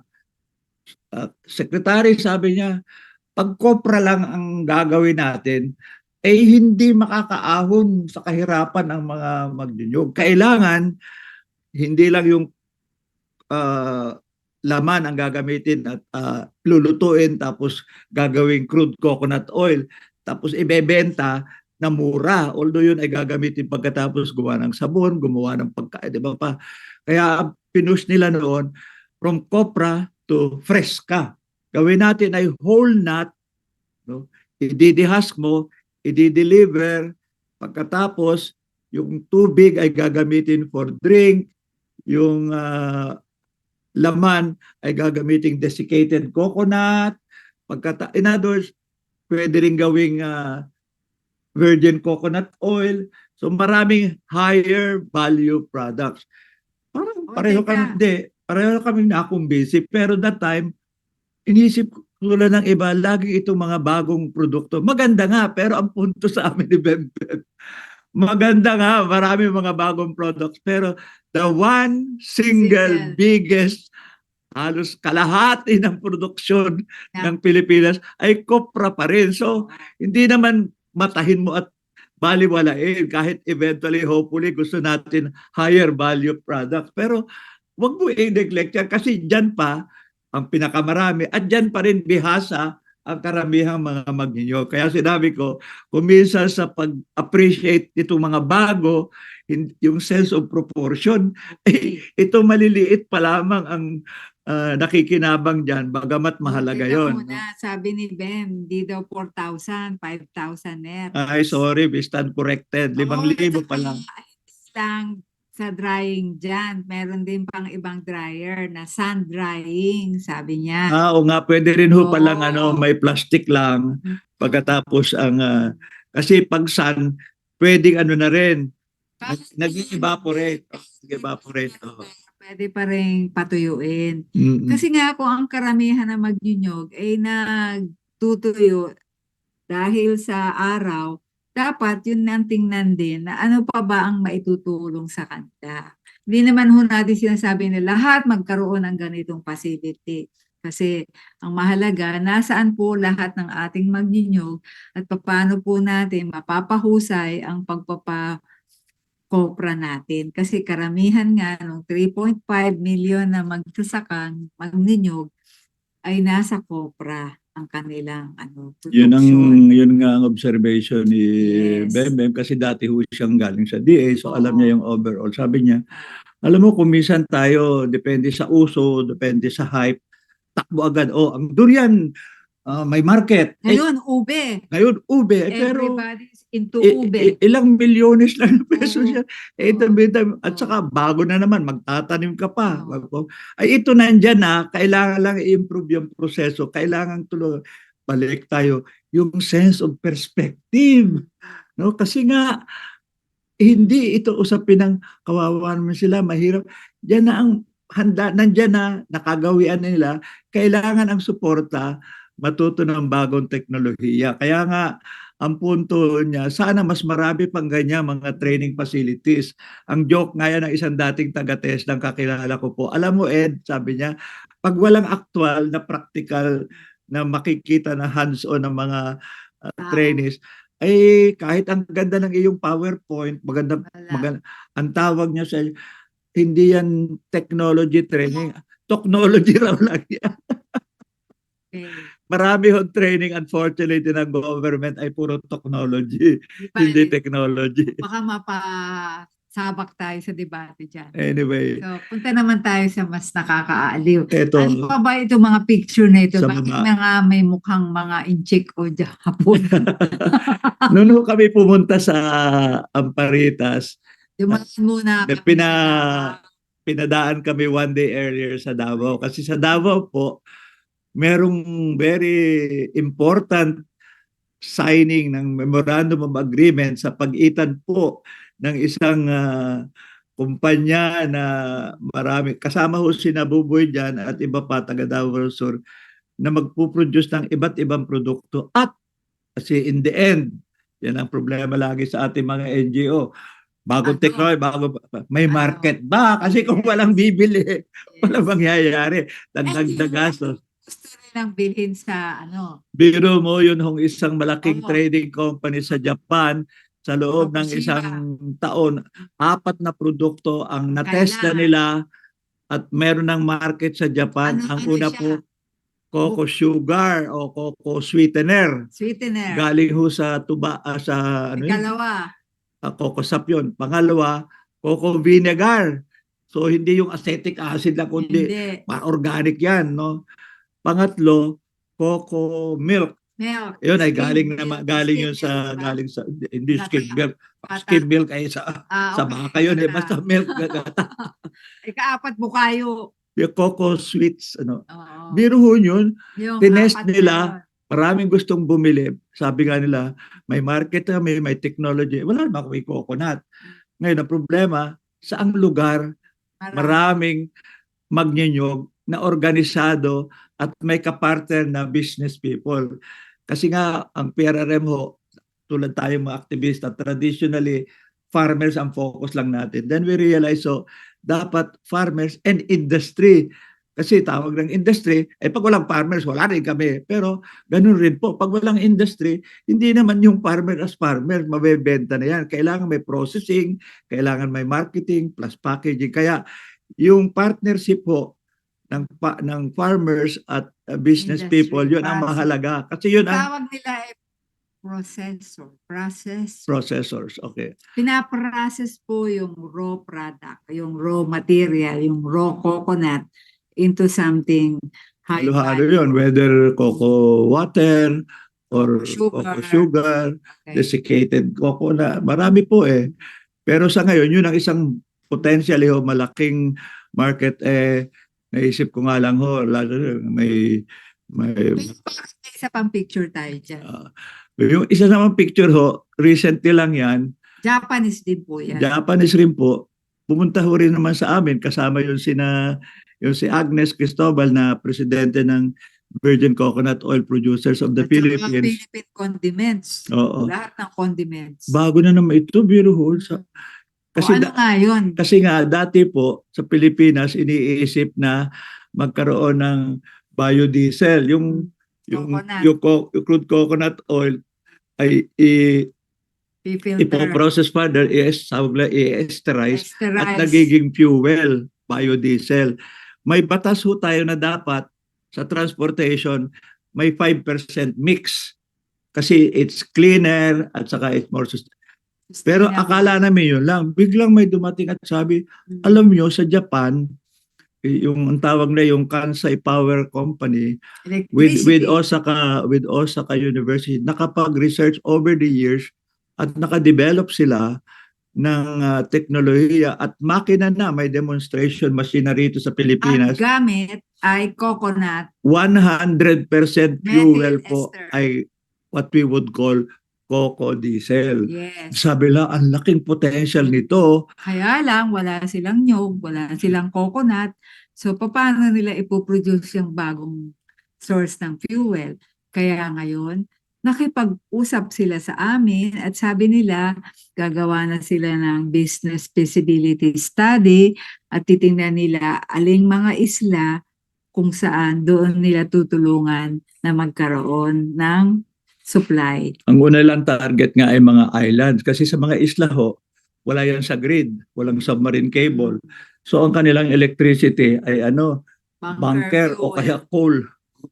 Secretary, sabi niya, pag kopra lang ang gagawin natin, eh hindi makakaahon sa kahirapan ang mga magdinyog. Kailangan hindi lang yung ah, laman ang gagamitin at lulutuin tapos gagawing crude coconut oil tapos ibebenta na mura. Although yun ay gagamitin pagkatapos gumawa ng sabon, gumawa ng pagkain, di ba pa? Kaya pinush nila noon from copra to fresca. Gawin natin ay whole nut, no? Ididihas mo, i-deliver, pagkatapos yung tubig ay gagamitin for drink, yung laman ay gagamitin desiccated coconut, in other words, pwede rin gawing virgin coconut oil. So maraming higher value products. Parang pareho teka. kami, hindi, pareho kami nakumbisi. Pero that time, inisip ko tulad ng iba, lagi itong mga bagong produkto. Maganda nga, pero ang punto sa amin ni Bemben, maganda nga, marami mga bagong products. Pero the one single biggest, halos kalahati ng produksyon ng Pilipinas ay kopra pa rin. So, hindi naman matahin mo at baliwalain kahit eventually, hopefully, gusto natin higher value products. Pero wag mo i-neglect yan kasi dyan pa ang pinakamarami at dyan pa rin bihasa ang karamihang mga magninyo. Kaya sinabi ko, kung minsan sa pag-appreciate itong mga bago, yung sense of proportion, ito maliliit pa lamang ang nakikinabang dyan, bagamat mahalaga yon. Sabi ni Ben, di daw 4,000, 5,000 net. Ay, sorry, we stand corrected. 5,000 pa lang. Lang sa drying dyan. Meron din pang ibang dryer na sun drying, sabi niya. Oo nga, pwede rin ho palang may plastic lang. Pagkatapos ang, kasi pag sun, pwedeng na rin, nag-evaporate. Nag-evaporate. Pwede pa rin patuyuin. Mm-mm. Kasi nga kung ang karamihan na magnyunyog ay nagtutuyo dahil sa araw, dapat yun ang tingnan din na ano pa ba ang maitutulong sa kanya. Hindi naman ho natin sinasabi na lahat magkaroon ng ganitong facility. Kasi ang mahalaga, nasaan po lahat ng ating magnyunyog at paano po natin mapapahusay ang kopra natin. Kasi karamihan nga ng 3.5 million na magsasakang magninyog ay nasa kopra ang kanilang production. Yun nga ang observation ni Yes. Bembem kasi dati ho siyang galing sa DA, so alam niya yung overall. Sabi niya, alam mo kung minsan tayo, depende sa uso, depende sa hype, takbo agad. Ang durian, may market. Ngayon, ube. Pero Everybody's into ube. ilang milyones lang na peso siya. At Oo. saka bago na naman, magtatanim ka pa. Ay ito nandyan na, kailangan lang i-improve yung proseso. Kailangan balik tayo, yung sense of perspective. No? Kasi nga, hindi ito usapin ng kawawa naman sila, mahirap. Diyan na ang handa, nandyan na, nakagawian nila, kailangan ang suporta, matuto ng bagong teknolohiya. Kaya nga, ang punto niya, sana mas marami pang ganyan mga training facilities. Ang joke nga yan ng isang dating taga-test ng kakilala ko po, alam mo Ed, sabi niya, pag walang actual na practical na makikita na hands-on ng mga trainees, ay kahit ang ganda ng iyong PowerPoint, maganda, ang tawag niya sa hindi yan technology training, technology raw lang yan. Marami hong training, unfortunately, ng government ay puro technology, hindi technology. Baka mapasabak tayo sa debate dyan. Anyway. So, punta naman tayo sa mas nakakaaliw. Eto, ano pa ba itong mga picture na ito? Sa Bakit baba. may mukhang mga inchik o Japon? Noon kami pumunta sa Amparitas, Dumaan muna kami pinadaan kami one day earlier sa Davao. Kasi sa Davao po, merong very important signing ng Memorandum of Agreement sa pagitan po ng isang kumpanya na marami, kasama ho si Nabuboy dyan at iba pa taga Davao Sur na magpuproduce ng iba't ibang produkto at kasi in the end, yan ang problema lagi sa ating mga NGO. Bagong technology, may market ba? Kasi kung walang bibili, walang mangyayari. Dagdag na gastos. Gusto nilang bilhin sa Biro mo yun hong isang malaking Oo. trading company sa Japan, sa loob ng Fukushima. isang taon, 4 na produkto ang natesta Kailangan. nila at meron ng market sa Japan. Ang una siya? po, cocoa sugar o cocoa sweetener. Sweetener. Galing ho sa tuba, sa ano yun? Ikalawa. Cocoa sap yun. Pangalawa, cocoa vinegar. So hindi yung acetic acid lang kundi Hindi. organic yan, no? Pangatlo, cocoa milk. Milk. Yun ay Skim galing milk. yun sa Skim milk ba? galing sa hindi skim milk. Bata. Skim milk ay sa Okay. baka yun eh, basta milk. Ikaapat bukayo. Yung cocoa sweets, ano. Oo. Biro ho yun, Yung tinest apat na nila, yun. maraming gustong bumili. Sabi nga nila, may market kami, may technology. Wala naman kami coconut. Ngayon, ang problema, saang lugar maraming magnyanyog na organisado at may kapartner na business people. Kasi nga, ang PRRM ho, tulad tayong mga aktivista, traditionally, farmers ang focus lang natin. Then we realize, so, dapat farmers and industry. Kasi tawag ng industry, pag walang farmers, wala rin kami. Pero ganun rin po, pag walang industry, hindi naman yung farmer as farmer, mabebenta na yan. Kailangan may processing, kailangan may marketing, plus packaging. Kaya yung partnership po ng farmers at business Industry, people, yun ang mahalaga. Kasi yun ang tawag nila processors. Okay. Pinaprocess po yung raw product, yung raw material, yung raw coconut into something high Halo-halo value. yun, whether cocoa water or Sugar. cocoa sugar, Okay. desiccated coconut, marami po eh. Pero sa ngayon, yun ang isang potentially malaking market naisip ko nga lang lalo may Isa pang picture tayo dyan. yung isa namang picture recently lang yan, Japanese din po yan. Japanese rin po. Pumunta ho rin naman sa amin kasama yung si Agnes Cristobal na presidente ng Virgin Coconut Oil Producers of the At saka Philippines. Philippine condiments. Oo. Lahat ng condiments. Bago na naman ito, biro ho. Kasi nga yun? Kasi nga dati po sa Pilipinas iniisip na magkaroon ng biodiesel, yung crude coconut oil ay ipoprocess further, i-esterize at nagiging fuel, biodiesel. May batas ho tayo na dapat sa transportation may 5% mix kasi it's cleaner at saka it's more sustainable. Pero akala namin yun lang. Biglang may dumating at sabi, alam nyo, sa Japan, yung ang tawag na yung Kansai Power Company with Osaka University, nakapag-research over the years at nakadevelop sila ng teknolohiya at makina na, may demonstration machinery ito sa Pilipinas. Ang gamit ay coconut. 100% fuel po ester. ay what we would call cocoa diesel. Yes. Sabi lang, ang laking potential nito. Kaya lang, wala silang nyog, wala silang coconut. So, paano nila ipoproduce yung bagong source ng fuel? Kaya ngayon, nakipag-usap sila sa amin at sabi nila, gagawa na sila ng business feasibility study at titingnan nila aling mga isla kung saan doon nila tutulungan na magkaroon ng supply. Ang una lang target nga ay mga islands kasi sa mga isla wala yan sa grid, walang submarine cable. So ang kanilang electricity ay bunker o kaya coal.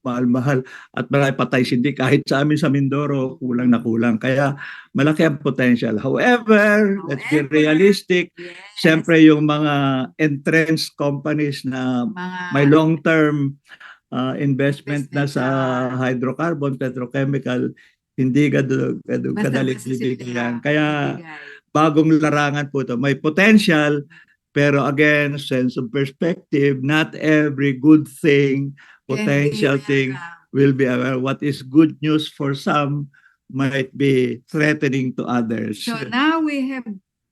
Mahal-mahal at marami patay sindi kahit sa amin sa Mindoro kulang na kulang. Kaya malaki ang potential. However, let's be realistic. Yes. Siyempre yung mga entrenched companies na may long-term investment na sa hydrocarbon, petrochemical, hindi kadaling bibigyan. Kaya bagong larangan po ito. May potential, Pero again, sense of perspective, not every good thing, potential thing will be aware. What is good news for some might be threatening to others. So now we have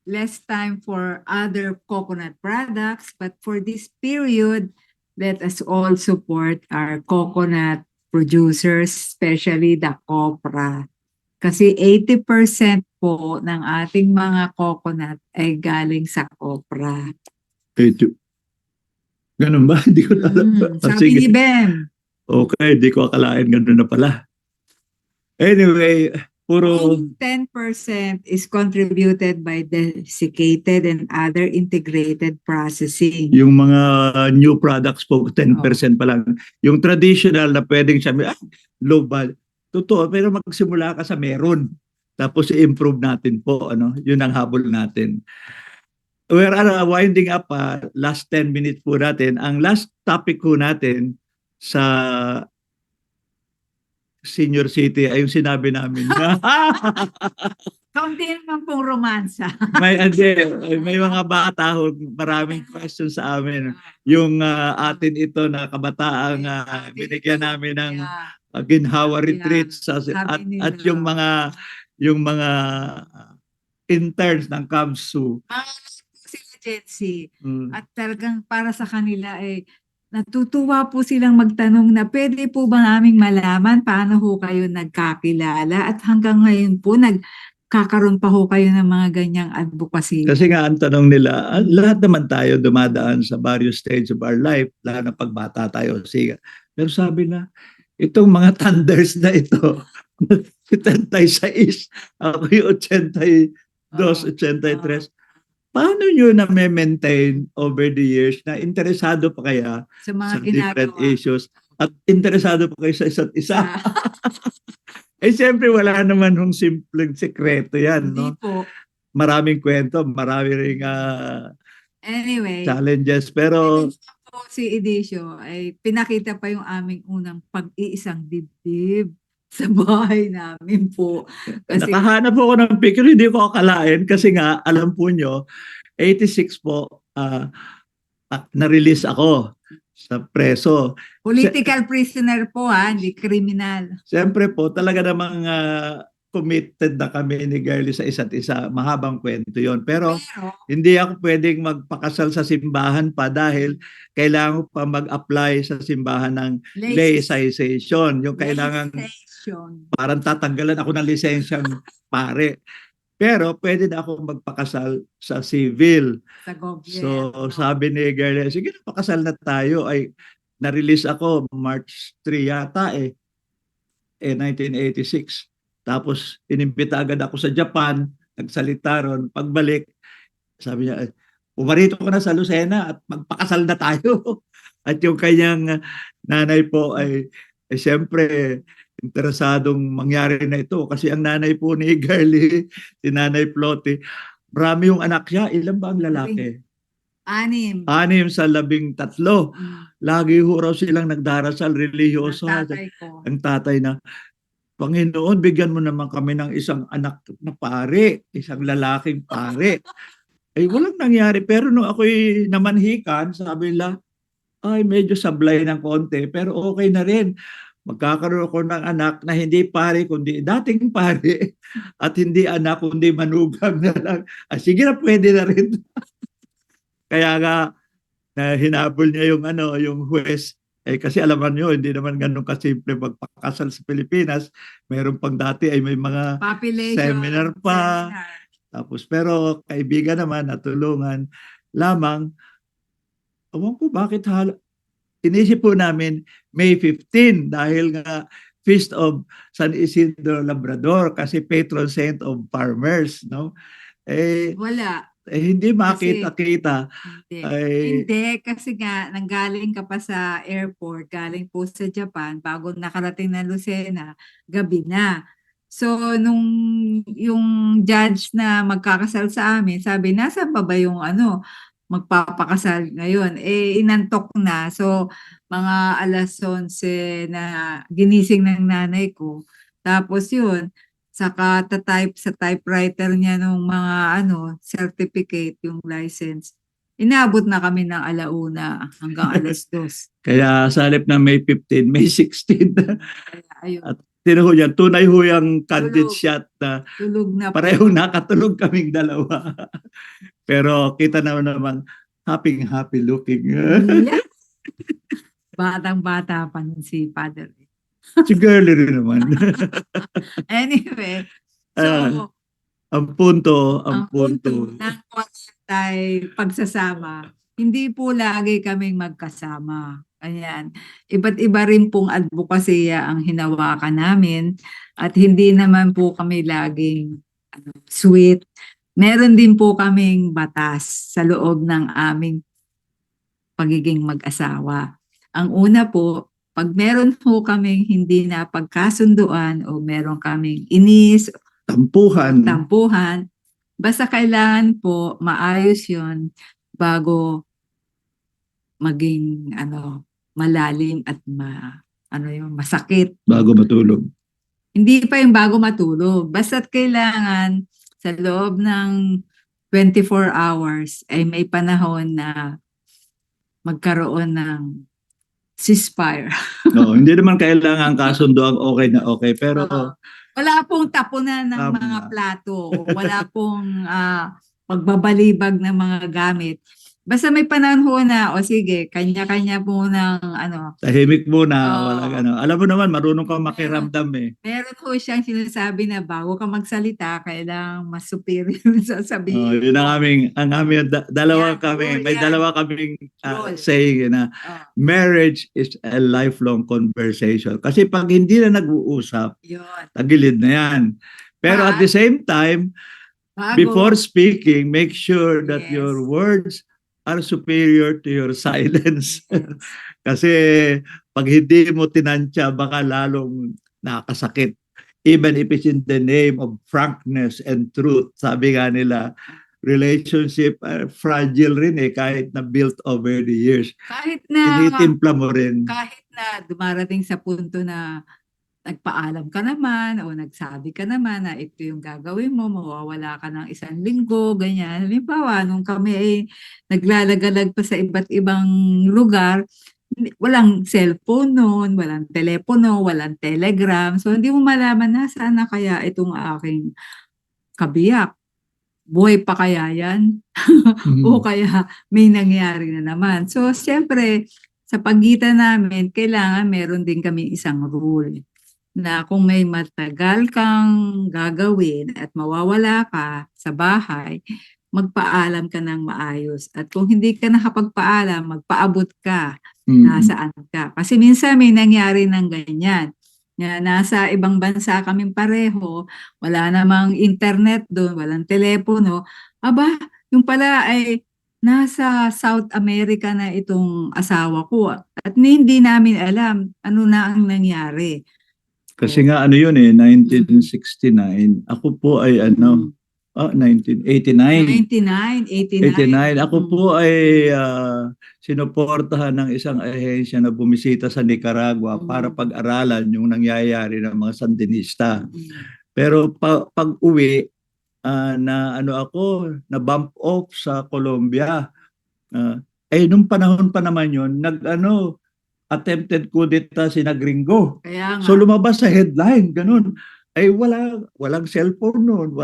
less time for other coconut products, but for this period, let us all support our coconut producers, especially the copra. Kasi 80% po ng ating mga coconut ay galing sa copra. Ito. Ganun ba? Hindi ko na alam. Sabi ni Sige. Ben, Okay, di ko akalain ganun na pala. Anyway, puro 10% is contributed by desiccated and other integrated processing. yung mga new products po, 10% pa lang. Yung traditional na pwedeng sabi, low value. Totoo, pero magsimula ka sa meron. Tapos i-improve natin po, yun ang habol natin. We're winding up, last 10 minutes po natin. Ang last topic po natin sa senior city ay yung sinabi namin. Kaunti naman pong romansa. may mga bata ho, maraming questions sa amin. Yung atin ito na kabataang binigyan namin ng ginhawa retreats at yung mga interns ng CABSU. Sila Gen Z. At talagang para sa kanila ay natutuwa po silang magtanong na pwede po ba naming malaman paano ho kayo nagkakilala at hanggang ngayon po nagkakaroon pa ho kayo ng mga ganyang advocacy. Kasi nga ang tanong nila, lahat naman tayo dumadaan sa various stages of our life, lalo na pagbata tayo. Sige. Pero sabi na, itong mga thunders na ito, 86, ako yung 82, 83, paano nyo na-maintain over the years na interesado pa kaya sa mga sa different ginagawa. issues at interesado pa kayo sa isa't isa? Eh siyempre wala naman hong simpleng sekreto yan, Hindi no? po. Maraming kwento, marami ring Anyway, challenges, pero po si Edicio ay pinakita pa yung aming unang pag-iisang dibdib sa bahay namin po. Kasi nakahanap ako ng picture, hindi ko akalain kasi nga, alam po nyo, 86 po, na-release ako sa preso. political prisoner po hindi criminal. Siyempre po, talaga namang committed na kami ni Girlie sa isa't isa. Mahabang kwento yon. Pero hindi ako pwedeng magpakasal sa simbahan pa dahil kailangan ko pa mag-apply sa simbahan ng laicization. Yung kailangan parang tatanggalan ako ng lisensyang pare. Pero pwede na ako magpakasal sa civil. Sa So sabi ni Girlie, sige na, pakasal na tayo. Ay, na-release ako March 3 yata 1986. Tapos inimbita agad ako sa Japan, nagsalita ron. Pagbalik, sabi niya, pumarito ko na sa Lucena at magpakasal na tayo. At yung kanyang nanay po ay siyempre interesadong mangyari na ito. Kasi ang nanay po ni Girlie, si Nanay Ploti, marami yung anak niya. Ilan ba ang lalaki? 6. 6 sa 13. Lagi ho raw silang nagdarasal, religyoso. Ang tatay na, Panginoon, bigyan mo naman kami ng isang anak na pare, isang lalaking pare. Ay, walang nangyari. Pero nung ako'y namanhikan, sabi nila, ay, medyo sablay ng konti, pero okay na rin. Magkakaroon ako ng anak na hindi pare, kundi dating pare. At hindi anak, kundi manugang na lang. Sige na, pwede na rin. Kaya nga, hinabol niya yung huwes. Kasi alaman nyo, hindi naman ganun kasimple magpakasal sa Pilipinas. Meron pang dati ay may mga seminar pa. Tapos, pero kaibigan naman, natulungan. Lamang, awan ko bakit inisip po namin May 15 dahil nga Feast of San Isidro Labrador kasi patron saint of farmers, no? Wala. Hindi makita-kita. Hindi, kasi nga nanggaling ka pa sa airport, galing po sa Japan, bago nakarating na Lucena, gabi na. So, nung yung judge na magkakasal sa amin, sabi, nasa pa ba yung magpapakasal ngayon? Inantok na. So, mga alas 11 na ginising ng nanay ko. Tapos yun, saka type sa typewriter niya nung mga certificate, yung license. Inabot na kami ng 1:00 hanggang 2:00. Kaya sa halip na May 15, May 16. Kaya ayun, At tinan ho yan, tunay ho yung candid Tulog. shot na tulog na po. parehong nakatulog kaming dalawa. Pero kita naman, happy looking. Yeah. Batang-bata pa nun si Father. Si girly rin naman. Anyway, so, Ah, ang punto ang punto ng Quadrantay pagsasama, hindi po lagi kaming magkasama. Ayan. Iba't iba rin pong advokasya ang hinawakan namin at hindi naman po kami laging sweet. Meron din po kaming batas sa loob ng aming pagiging mag-asawa. Ang una po, pag meron po kaming hindi na pagkasunduan o meron kaming inis, Tampuhan. tampuhan, basta kailangan po maayos yon bago maging malalim at masakit. Bago matulog. Hindi pa yung bago matulog. Basta't kailangan sa loob ng 24 hours ay may panahon na magkaroon ng ceasefire. No, hindi naman kailangan kasunduan okay na okay. Pero Wala pong tapunan ng Tama. mga plato. Wala pong pagbabalibag ng mga gamit. Basta may panahon ho na, o sige, kanya-kanya po ng tahimik muna. Oo. Walang Alam mo naman, marunong kang makiramdam eh. meron ho siyang sinasabi na bago ka magsalita, kailangan mas superior yung sasabihin. Yun ang aming dalawa Yan, kami. oh, May yan. dalawa kaming Role. saying na Oh, marriage is a lifelong conversation. Kasi pag hindi na nag-uusap, yun. tagilid na yan. Pero at the same time, Bago, before speaking, make sure that Yes. your words are superior to your silence. Yes. Kasi pag hindi mo tinansya, baka lalong nakakasakit. Even if it's in the name of frankness and truth. Sabi nga nila, relationship fragile rin kahit na built over the years. kahit na Tinitimpla mo rin. kahit na dumarating sa punto na nagpaalam ka naman o nagsabi ka naman na ito yung gagawin mo, mawawala ka ng 1 linggo, ganyan. Halimbawa, nung kami ay naglalagalag pa sa iba't ibang lugar, walang cellphone noon, walang telepono, walang telegram. So, hindi mo malaman nasaan na kaya itong aking kabiyak. Buhay pa kaya yan? O kaya may nangyari na naman. So, siyempre, sa pagitan namin, kailangan meron din kami isang rule na kung may matagal kang gagawin at mawawala ka sa bahay, magpaalam ka ng maayos. At kung hindi ka nakapagpaalam, magpaabot ka nasaan ka. Kasi minsan may nangyari ng ganyan. Nasa ibang bansa kaming pareho, wala namang internet doon, walang telepono. Aba, yung pala ay nasa South America na itong asawa ko. At hindi namin alam ano na ang nangyari. Kasi nga 1969. Ako po ay 1989. 89. Ako po ay sinuportahan ng isang ahensya na bumisita sa Nicaragua para pag-aralan yung nangyayari ng mga Sandinista. Pero pag-uwi, na bump off sa Colombia. Nung panahon pa naman yun, attempted coup d'etat sina Gringo. Kaya nga. So lumabas sa headline, ganun. Ay walang cellphone noon.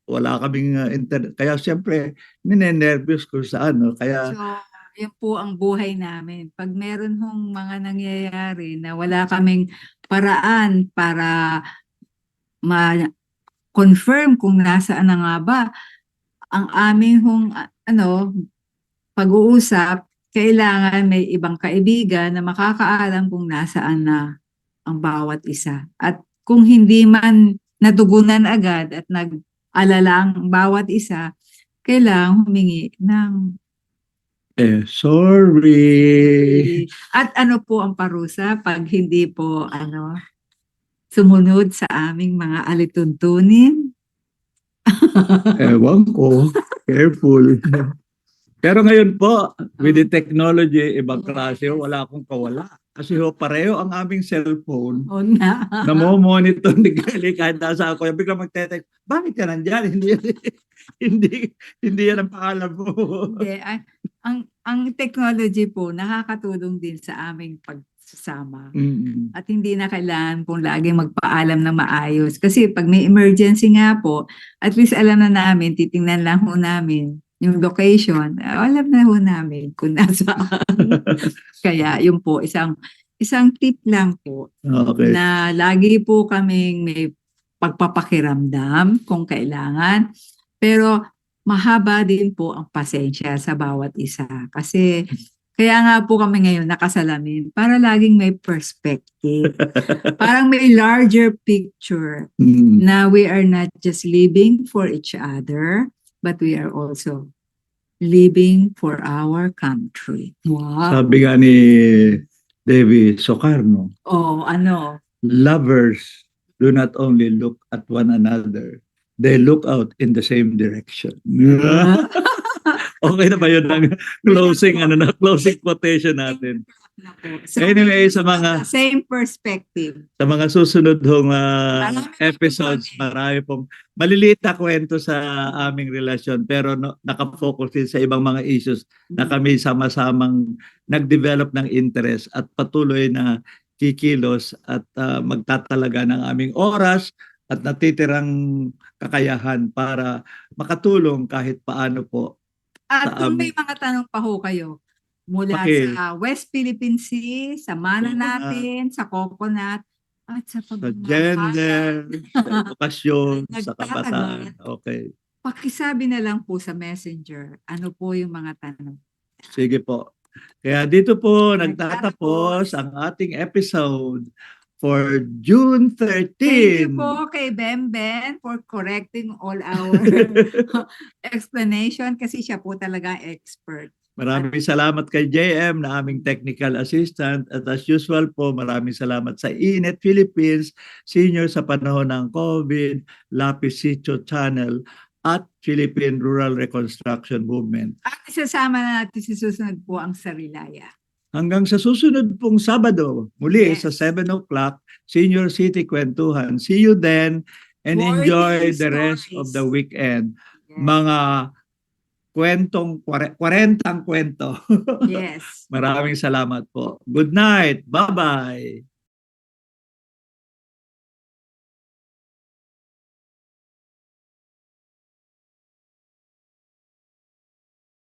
Wala kaming internet. Kaya siyempre, ninenervyos ko sa Kaya So, yan po ang buhay namin. Pag meron hong mga nangyayari na wala kaming paraan para ma-confirm kung nasaan na nga ba, ang aming hong pag-uusap, kailangan may ibang kaibigan na makakaalam kung nasaan na ang bawat isa. At kung hindi man natugunan agad at nag-alala ang bawat isa, kailangan humingi ng sorry. At ano po ang parusa pag hindi po sumunod sa aming mga alituntunin? Ewan ko. Careful. Pero ngayon po, with the technology, ibang klase, wala akong kawala. Kasi ho, pareho ang aming cellphone. O na. Namo-monitor ni Kelly kahit nasa ako. Bigla magte-text, bakit ka nandyan? Hindi, hindi yan ang pangalan mo. Hindi, ang technology po nakakatulong din sa aming pagsasama. Mm. At hindi na kailangan pong laging magpaalam na maayos. Kasi pag may emergency nga po, at least alam na namin, titingnan lang ho namin yung location. Alam na ho namin kung nasaan. Kaya yun po, isang tip lang po Okay. na lagi po kaming may pagpapakiramdam kung kailangan. Pero mahaba din po ang pasensya sa bawat isa. Kasi kaya nga po kami ngayon nakasalamin para laging may perspective. Parang may larger picture Mm. na we are not just living for each other, but we are also living for our country. Wow. Sabi nga ni Debbie Socarno, Oh, ano? lovers do not only look at one another, they look out in the same direction. Okay na ba yun ang closing closing quotation natin? Anyway, Same perspective. sa mga susunod hong Marami episodes, po kami. marami pong maliliit na kwento sa aming relasyon pero nakafocus din sa ibang mga issues na kami sama-samang nag-develop ng interest at patuloy na kikilos at magtatalaga ng aming oras at natitirang kakayahan para makatulong kahit paano po At sa kung may amin. mga tanong pa ho kayo, mula Bakit? sa West Philippine Sea, sa mana Coconut. natin, sa coconut, at sa Sa pagmamahal, gender, sa edukasyon, sa Nagtatagal. kabataan. Okay. pakisabi na lang po sa messenger, ano po yung mga tanong. Sige po. Kaya dito po Nagtatapos. nagtatapos ang ating episode for June 13. Thank you po kay Bemben for correcting all our explanation kasi siya po talaga expert. Maraming salamat kay JM na aming technical assistant at as usual po maraming salamat sa Inet Philippines Senior sa panahon ng COVID, Lapis Sitio Channel at Philippine Rural Reconstruction Movement. At isasama na natin si susunod po ang Sarilaya. Hanggang sa susunod pong Sabado, muli Yes. sa 7 o'clock, Senior City Kwentuhan. See you then and More enjoy news the rest stories. of the weekend. Yes. Mga kwentong, 40 kwento. Yes. Maraming salamat po. Good night. Bye-bye.